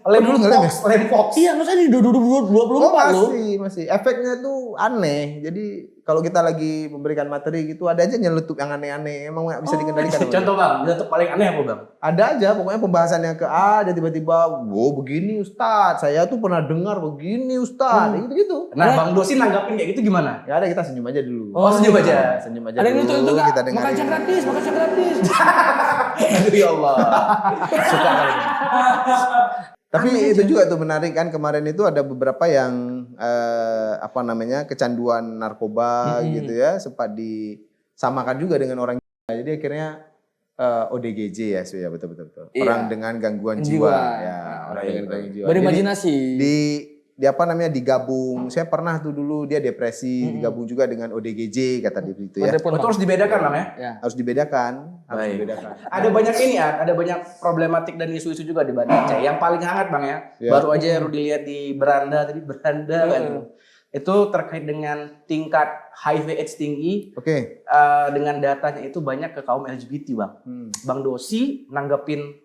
C: Lem
A: dulu ngelem ya?
C: Lem Fox.
B: Iya, maksudnya di 2024 loh.
A: masih. Efeknya tuh aneh. Jadi kalau kita lagi memberikan materi gitu ada aja nyeletup yang aneh-aneh. Emang nggak bisa dikendalikan.
C: Contoh, Bang, contoh paling aneh apa, Bang?
A: Ada aja pokoknya pembahasannya ke A dia tiba-tiba, wow begini Ustadz, saya tuh pernah dengar begini Ustadz, gitu-gitu.
C: Nah, Bang Dosi nanggapin kayak gitu gimana?
A: Ya ada kita senyum aja dulu.
C: Oh, senyum aja.
A: Senyum aja
B: Ada yang
A: dulu,
B: itu enggak?
A: kita
B: Makan
A: dengerin.
B: siang gratis, makan siang gratis.
C: Aduh ya Allah.
A: Suka kali ini. Tapi itu juga tuh menarik kan kemarin itu ada beberapa yang kecanduan narkoba gitu ya sempat disamakan juga dengan orang gila. Jadi akhirnya ODGJ ya, ya betul.
B: Iya.
A: Orang dengan gangguan jiwa, ya, orang dengan gangguan jiwa. Jadi
B: Berimajinasi.
A: digabung. Saya pernah tuh dulu dia depresi, digabung juga dengan ODGJ kata dia gitu ya.
B: Telepon,
C: Itu
B: Bang.
C: harus dibedakan, Bang ya.
B: Ya.
A: Harus dibedakan, harus
C: Baik.
A: dibedakan.
C: Ada banyak ini ya, ada banyak problematik dan isu-isu juga di Banda Aceh. Yang paling hangat, Bang ya.
A: Ya.
C: Baru aja Rudi lihat di beranda kan. Itu terkait dengan tingkat HIV/AIDS tinggi
A: Oke.
C: dengan datanya itu banyak ke kaum LGBT, Bang.
A: Hmm.
C: Bang Dosi nanggepin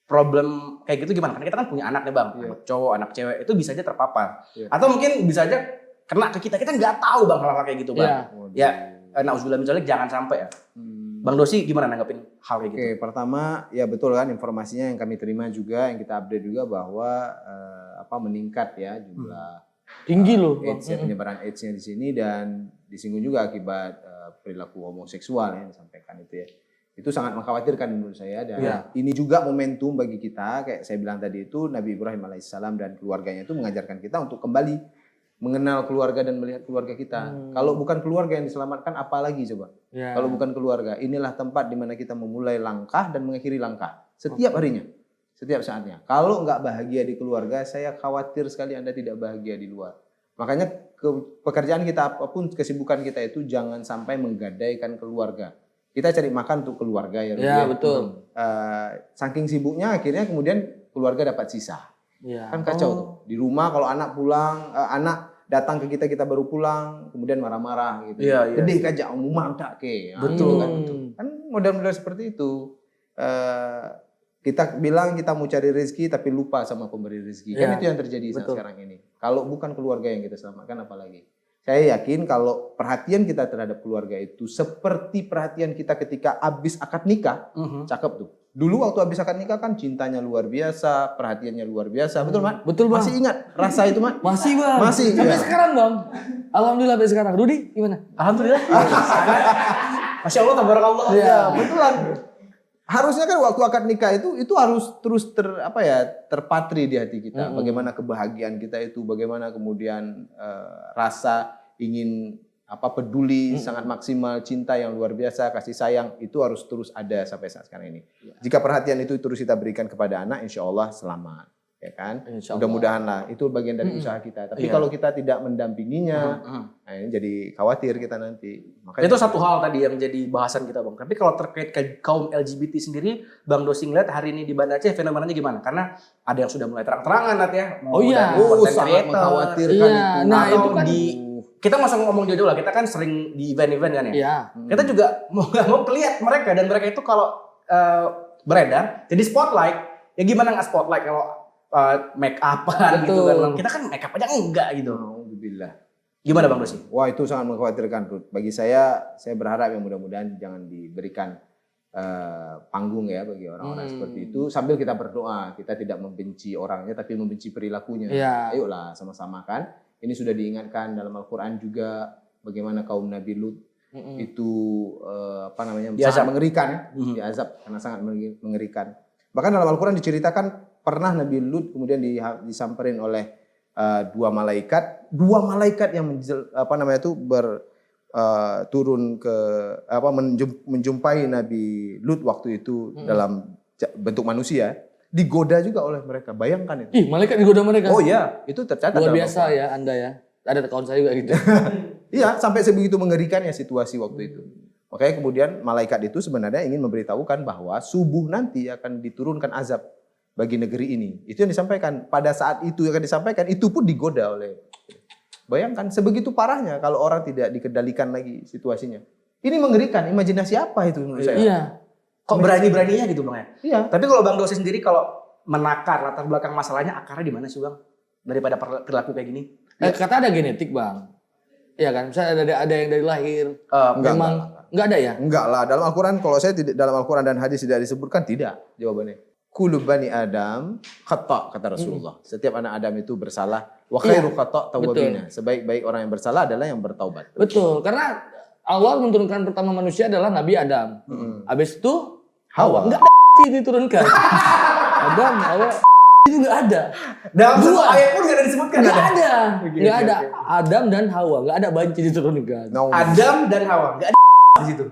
C: problem kayak gitu gimana? Karena kita kan punya anak nih, Bang.
A: Iya.
C: Anak cowok, anak cewek itu bisa aja terpapar.
A: Iya.
C: Atau mungkin bisa aja kena ke kita. Kita nggak tahu, Bang, hal-hal kayak gitu, Bang.
B: Iya.
C: Ya, nauzubillah min dzalik, jangan sampai ya.
A: Hmm.
C: Bang Dosi gimana nanggepin hal kayak gitu?
A: Oke, pertama ya betul kan informasinya yang kami terima juga, yang kita update juga bahwa meningkat ya jumlah
B: Tinggi loh, Bang.
A: AIDS, penyebaran AIDS-nya di sini dan disinggung juga akibat perilaku homoseksual yang disampaikan itu ya. Itu sangat mengkhawatirkan menurut saya, dan ini juga momentum bagi kita, kayak saya bilang tadi itu Nabi Ibrahim alaihissalam dan keluarganya itu mengajarkan kita untuk kembali mengenal keluarga dan melihat keluarga kita. Kalau bukan keluarga yang diselamatkan, apa lagi coba? Kalau bukan keluarga, inilah tempat di mana kita memulai langkah dan mengakhiri langkah setiap harinya, setiap saatnya. Kalau nggak bahagia di keluarga, saya khawatir sekali Anda tidak bahagia di luar. Makanya pekerjaan kita apapun, kesibukan kita itu jangan sampai menggadaikan keluarga. Kita cari makan untuk keluarga ya.
B: Ya, betul.
A: Saking sibuknya akhirnya kemudian keluarga dapat sisa. Kan kacau tuh. Di rumah kalau anak pulang, anak datang ke kita, kita baru pulang, kemudian marah-marah gitu. Gede kajak umumah tak ke.
C: Betul.
A: Kan model-model seperti itu. Kita bilang kita mau cari rezeki tapi lupa sama pemberi rezeki. Kan itu yang terjadi sekarang ini. Kalau bukan keluarga yang kita selamatkan, apalagi. Saya yakin kalau perhatian kita terhadap keluarga itu seperti perhatian kita ketika habis akad nikah, cakep tuh. Dulu waktu habis akad nikah kan cintanya luar biasa, perhatiannya luar biasa, betul Mat?
B: Betul Bang.
A: Masih ingat rasa itu Mat?
B: Masih Bang.
A: Masih.
B: Sampai sekarang Bang. Alhamdulillah sampai sekarang. Rudi gimana?
C: Alhamdulillah. Masya Allah, tabarakallah.
A: Iya, betulan. Harusnya kan waktu akad nikah itu harus terus terpatri di hati kita. Bagaimana kebahagiaan kita itu, bagaimana kemudian rasa ingin peduli sangat maksimal, cinta yang luar biasa, kasih sayang itu harus terus ada sampai saat sekarang ini. Jika perhatian itu terus kita berikan kepada anak, insya Allah selamat. Ya kan? Mudah-mudahan lah, itu bagian dari usaha kita. Tapi kalau kita tidak mendampinginya, nah ini jadi khawatir kita nanti.
C: Makanya itu satu hal tadi yang jadi bahasan kita Bang. Tapi kalau terkait kaum LGBT sendiri, Bang Dosi ngeliat hari ini di Banda Aceh fenomenanya gimana? Karena ada yang sudah mulai terang-terangan nanti ya.
A: Sangat mengkhawatirkan itu.
B: Nah itu kan
C: kita masuk ngomong jauh-jauh lah, kita kan sering di event-event kan ya. Kita juga mau lihat mereka, dan mereka itu kalau beredar jadi spotlight. Ya gimana nggak spotlight kalau make upan gitu kan. Kita kan make up aja enggak gitu.
A: Alhamdulillah.
C: Gimana Bang Dosi?
A: Wah, itu sangat mengkhawatirkan, Ruth. Bagi saya berharap yang mudah-mudahan jangan diberikan panggung ya bagi orang-orang seperti itu, sambil kita berdoa. Kita tidak membenci orangnya tapi membenci perilakunya. Ayolah sama-sama kan. Ini sudah diingatkan dalam Al-Qur'an juga bagaimana kaum Nabi Lut itu sangat mengerikan, diazab karena sangat mengerikan. Bahkan dalam Al-Qur'an diceritakan pernah Nabi Lut kemudian disamperin oleh dua malaikat yang turun ke menjumpai Nabi Lut waktu itu dalam bentuk manusia, digoda juga oleh mereka. Bayangkan itu.
B: Malaikat digoda mereka.
A: Oh iya, itu tercatat.
B: Luar biasa ya Anda ya. Ada kawan saya juga gitu.
A: Iya, sampai sebegitu mengerikannya situasi waktu itu. Makanya kemudian malaikat itu sebenarnya ingin memberitahukan bahwa subuh nanti akan diturunkan azab bagi negeri ini. Itu yang disampaikan. Pada saat itu yang akan disampaikan, itu pun digoda oleh. Bayangkan sebegitu parahnya kalau orang tidak dikendalikan lagi situasinya. Ini mengerikan. Imajinasi apa itu menurut saya?
B: Iya.
C: Kok berani-beraninya gitu Bang ya?
A: Iya.
C: Tapi kalau Bang Dosi sendiri kalau menakar latar belakang masalahnya, akarnya di mana sih Bang? Daripada perilaku kayak gini?
B: Kata ada genetik Bang. Iya kan? Misalnya ada yang dari lahir. Enggak ada ya?
A: Enggak lah. Dalam Al-Quran, kalau saya dalam Al-Quran dan hadis tidak disebutkan, tidak jawabannya. Kullu bani Adam khata', kata Rasulullah. Setiap anak Adam itu bersalah. Wa khairu khata' tawwabina. Sebaik-baik orang yang bersalah adalah yang bertaubat.
B: Betul. Karena Allah menurunkan pertama manusia adalah Nabi Adam. Habis itu Hawa. Enggak ada diturunkan. Adam, Hawa itu enggak ada.
C: Dalam satu ayat pun enggak ada disebutkan.
B: Enggak ada. Enggak ada. Adam dan Hawa, enggak ada banci diturunkan.
C: Adam dan Hawa, enggak ada di situ.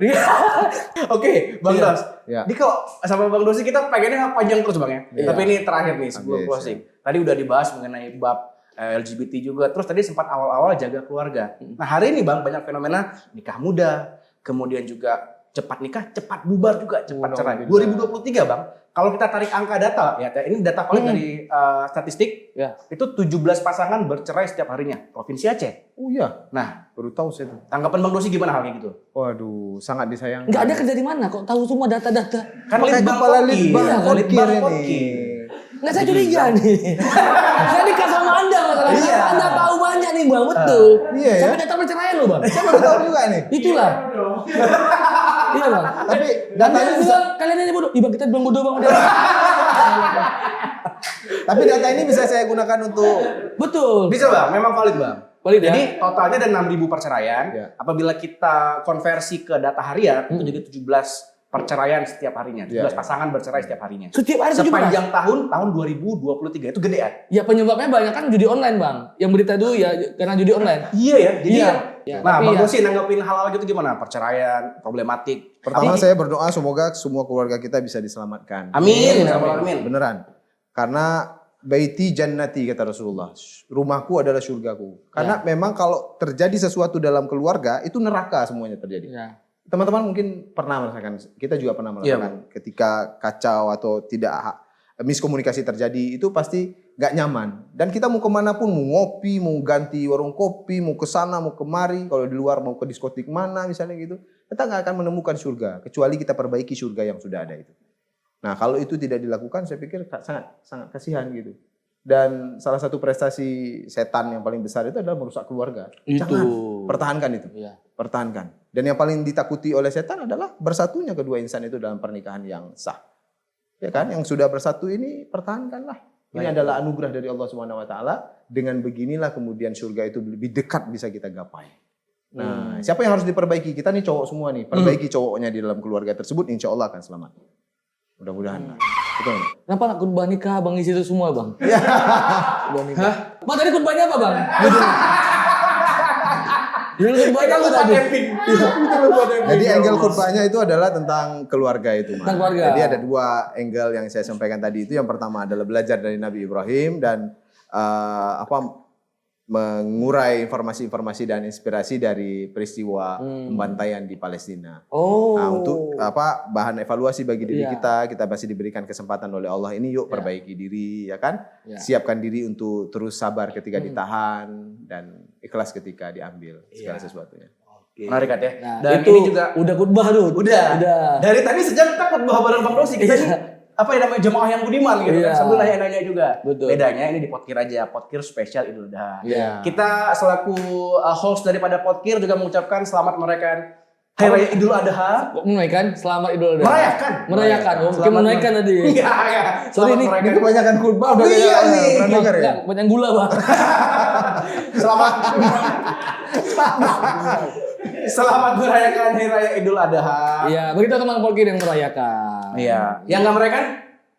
C: Oke, Bang Dos. Ini kalau sama Bang Dosi kita pengennya panjang terus Bang ya. Tapi ini terakhir nih sebelum closing. Tadi udah dibahas mengenai bab LGBT juga. Terus tadi sempat awal-awal jaga keluarga. Nah hari ini Bang banyak fenomena nikah muda. Kemudian juga cepat nikah, cepat bubar juga, cepat cerai. 2023 Bang. Kalau kita tarik angka data, ya ini data valid dari statistik, itu 17 pasangan bercerai setiap harinya. Provinsi Aceh.
A: Oh iya.
C: Nah,
A: baru tahu saya tuh.
C: Tanggapan Bang Dosi gimana hal kayak gitu?
A: Waduh, sangat disayangkan.
B: Enggak ada kerja di mana kok tahu semua data-data.
C: Kan Litbang Podkir.
B: Nggak, saya curiga nih. Saya nikah sama Anda masalahnya.
C: Iya.
B: Anda tahu banyak nih Bang, betul.
A: Iya ya.
B: Sampai data perceraian loh Bang.
A: Saya baru tahu juga nih.
B: Itulah. Iya Bang.
A: Tapi datanya bisa,
B: kalian aja bodoh. Bang kita bilang bodoh Bang.
A: tapi data ini bisa saya gunakan untuk
B: Betul.
C: Bisa Bang, memang valid Bang.
B: Valid ya?
C: Jadi totalnya ada 6.000 perceraian.
A: Ya.
C: Apabila kita konversi ke data harian, itu jadi 17 perceraian setiap harinya. 17 pasangan bercerai setiap harinya.
B: Setiap hari 17?
C: Sepanjang tahun 2023 itu gede ya?
B: Ya penyebabnya banyak kan judi online bang. Yang berita dulu ya karena judi online.
C: Iya ya, jadi
B: Iya.
C: ya.
B: Ya,
C: Nah,
B: tapi
C: Bang
B: ya.
C: Dosi nanggepin hal-hal gitu gimana? Perceraian, problematik.
A: Pertama saya berdoa semoga semua keluarga kita bisa diselamatkan.
C: Amin. Amin.
A: Beneran. Karena baiti jannati kata Rasulullah. Rumahku adalah surgaku. Karena memang kalau terjadi sesuatu dalam keluarga itu neraka semuanya terjadi.
B: Ya.
A: Teman-teman mungkin pernah merasakan, kita juga pernah merasakan ketika kacau atau tidak miskomunikasi terjadi itu pasti gak nyaman. Dan kita mau kemana pun, mau ngopi, mau ganti warung kopi, mau ke sana, mau kemari, kalau di luar mau ke diskotik mana misalnya gitu, kita gak akan menemukan surga kecuali kita perbaiki surga yang sudah ada itu. Nah kalau itu tidak dilakukan, saya pikir sangat kasihan gitu. Dan salah satu prestasi setan yang paling besar itu adalah merusak keluarga.
B: Itu.
A: Jangan, pertahankan itu.
B: Iya.
A: Pertahankan. Dan yang paling ditakuti oleh setan adalah bersatunya kedua insan itu dalam pernikahan yang sah. Ya kan? Yang sudah bersatu ini pertahankanlah. Ini adalah anugerah dari Allah Subhanahu wa taala. Dengan beginilah kemudian surga itu lebih dekat bisa kita gapai. Nah, siapa yang harus diperbaiki? Kita nih cowok semua nih. Perbaiki cowoknya di dalam keluarga tersebut, insya Allah akan selamat. Mudah-mudahan. Betul.
B: Kenapa nggak khutbah nikah bang isi itu semua bang? Khutbah nikah. Bang tadi khutbahnya apa bang? Judul khutbahnya apa tadi?
A: Jadi angle khutbahnya itu adalah tentang keluarga itu, Mas.
B: Tentang keluarga.
A: Jadi ada dua angle yang saya sampaikan tadi itu. Yang pertama adalah belajar dari Nabi Ibrahim dan mengurai informasi-informasi dan inspirasi dari peristiwa pembantaian di Palestina.
B: Oh.
A: Nah, untuk bahan evaluasi bagi diri kita masih diberikan kesempatan oleh Allah ini, yuk perbaiki diri, ya kan? Siapkan diri untuk terus sabar ketika ditahan dan ikhlas ketika diambil segala sesuatunya.
C: Menarik kan ya?
B: Nah,
C: Dan
B: itu
C: ini juga
B: udah khutbah tuh.
C: udah.
B: Udah.
C: Dari tadi sejak kita khutbah bareng Bang Dosi kita ini apa yang namanya jemaah yang budiman gitu kan, sambil nanya-nanya juga.
B: Betul.
C: Bedanya ini di Podkir aja, Podkir spesial Idul Adha.
B: Iya.
C: Kita selaku host daripada Podkir juga mengucapkan selamat merayakan Hari Raya Idul Adha.
B: Menunaikan selamat Idul Adha.
C: Merayakan.
B: Oh, mungkin menunaikan tadi.
C: Iya.
B: Sorry nih,
A: Ini kebanyakan khutbah udah
C: Iya nih.
A: pernah dengar ya?
B: Banyak gula bang.
C: Selamat. Selamat merayakan Hari Raya Idul Adha.
B: Iya, begitu teman Polkir yang merayakan.
C: Iya. Yang nggak merayakan?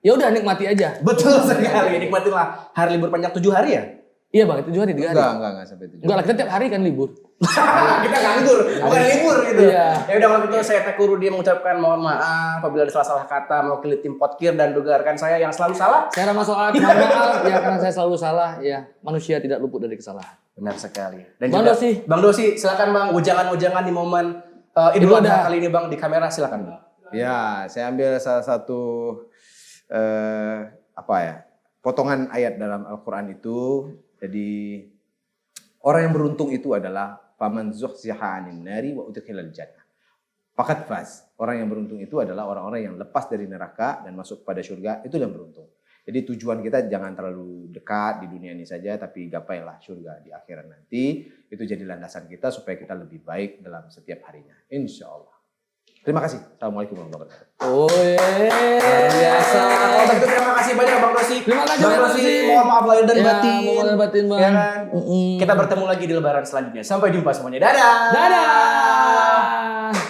B: Ya udah nikmati aja.
C: Betul sekali. Nikmatinlah hari libur panjang 7 hari ya.
B: Iya bang, 7 hari, 3 hari.
A: Enggak sampai 7.
B: Enggak lah, kita tiap hari kan libur.
C: Kita nganggur, bukan libur gitu.
B: Iya.
C: Ya udah kalau gitu saya Teku Rudi mengucapkan mohon maaf apabila ada salah-salah kata mewakili tim Podkir dan juga rekan saya yang selalu salah.
B: Saya Rama Soal, mohon maaf ya karena saya selalu salah. Ya, manusia tidak luput dari kesalahan.
C: Benar sekali. Dan
B: Bang
C: juga
B: Dosi.
C: Bang Dosi, silakan Bang ujangan-ujangan di momen Idul Adha kali ini Bang di kamera silakan Bang.
A: Ya, saya ambil salah satu potongan ayat dalam Al-Qur'an itu. Jadi orang yang beruntung itu adalah faman zuhziha 'anil nari wa udkhilal jannah. Faqad faz. Orang yang beruntung itu adalah orang-orang yang lepas dari neraka dan masuk pada surga, itu yang beruntung. Jadi tujuan kita jangan terlalu dekat di dunia ini saja, tapi gapailah surga di akhirat nanti. Itu jadi landasan kita supaya kita lebih baik dalam setiap harinya. Insya Allah. Terima kasih. Assalamualaikum warahmatullahi wabarakatuh.
B: Oh
C: Biasa. Kalau begitu terima kasih banyak Bang Dosi.
B: Terima kasih,
C: Bang
B: Bang
C: Dosi.
B: Dosi.
C: Mohon maaf lahir dan
B: Ya,
C: batin.
B: mohon maaf batin, Bang.
C: Ya kan? Kita bertemu lagi di lebaran selanjutnya. Sampai jumpa semuanya. Dadah.
B: dadah.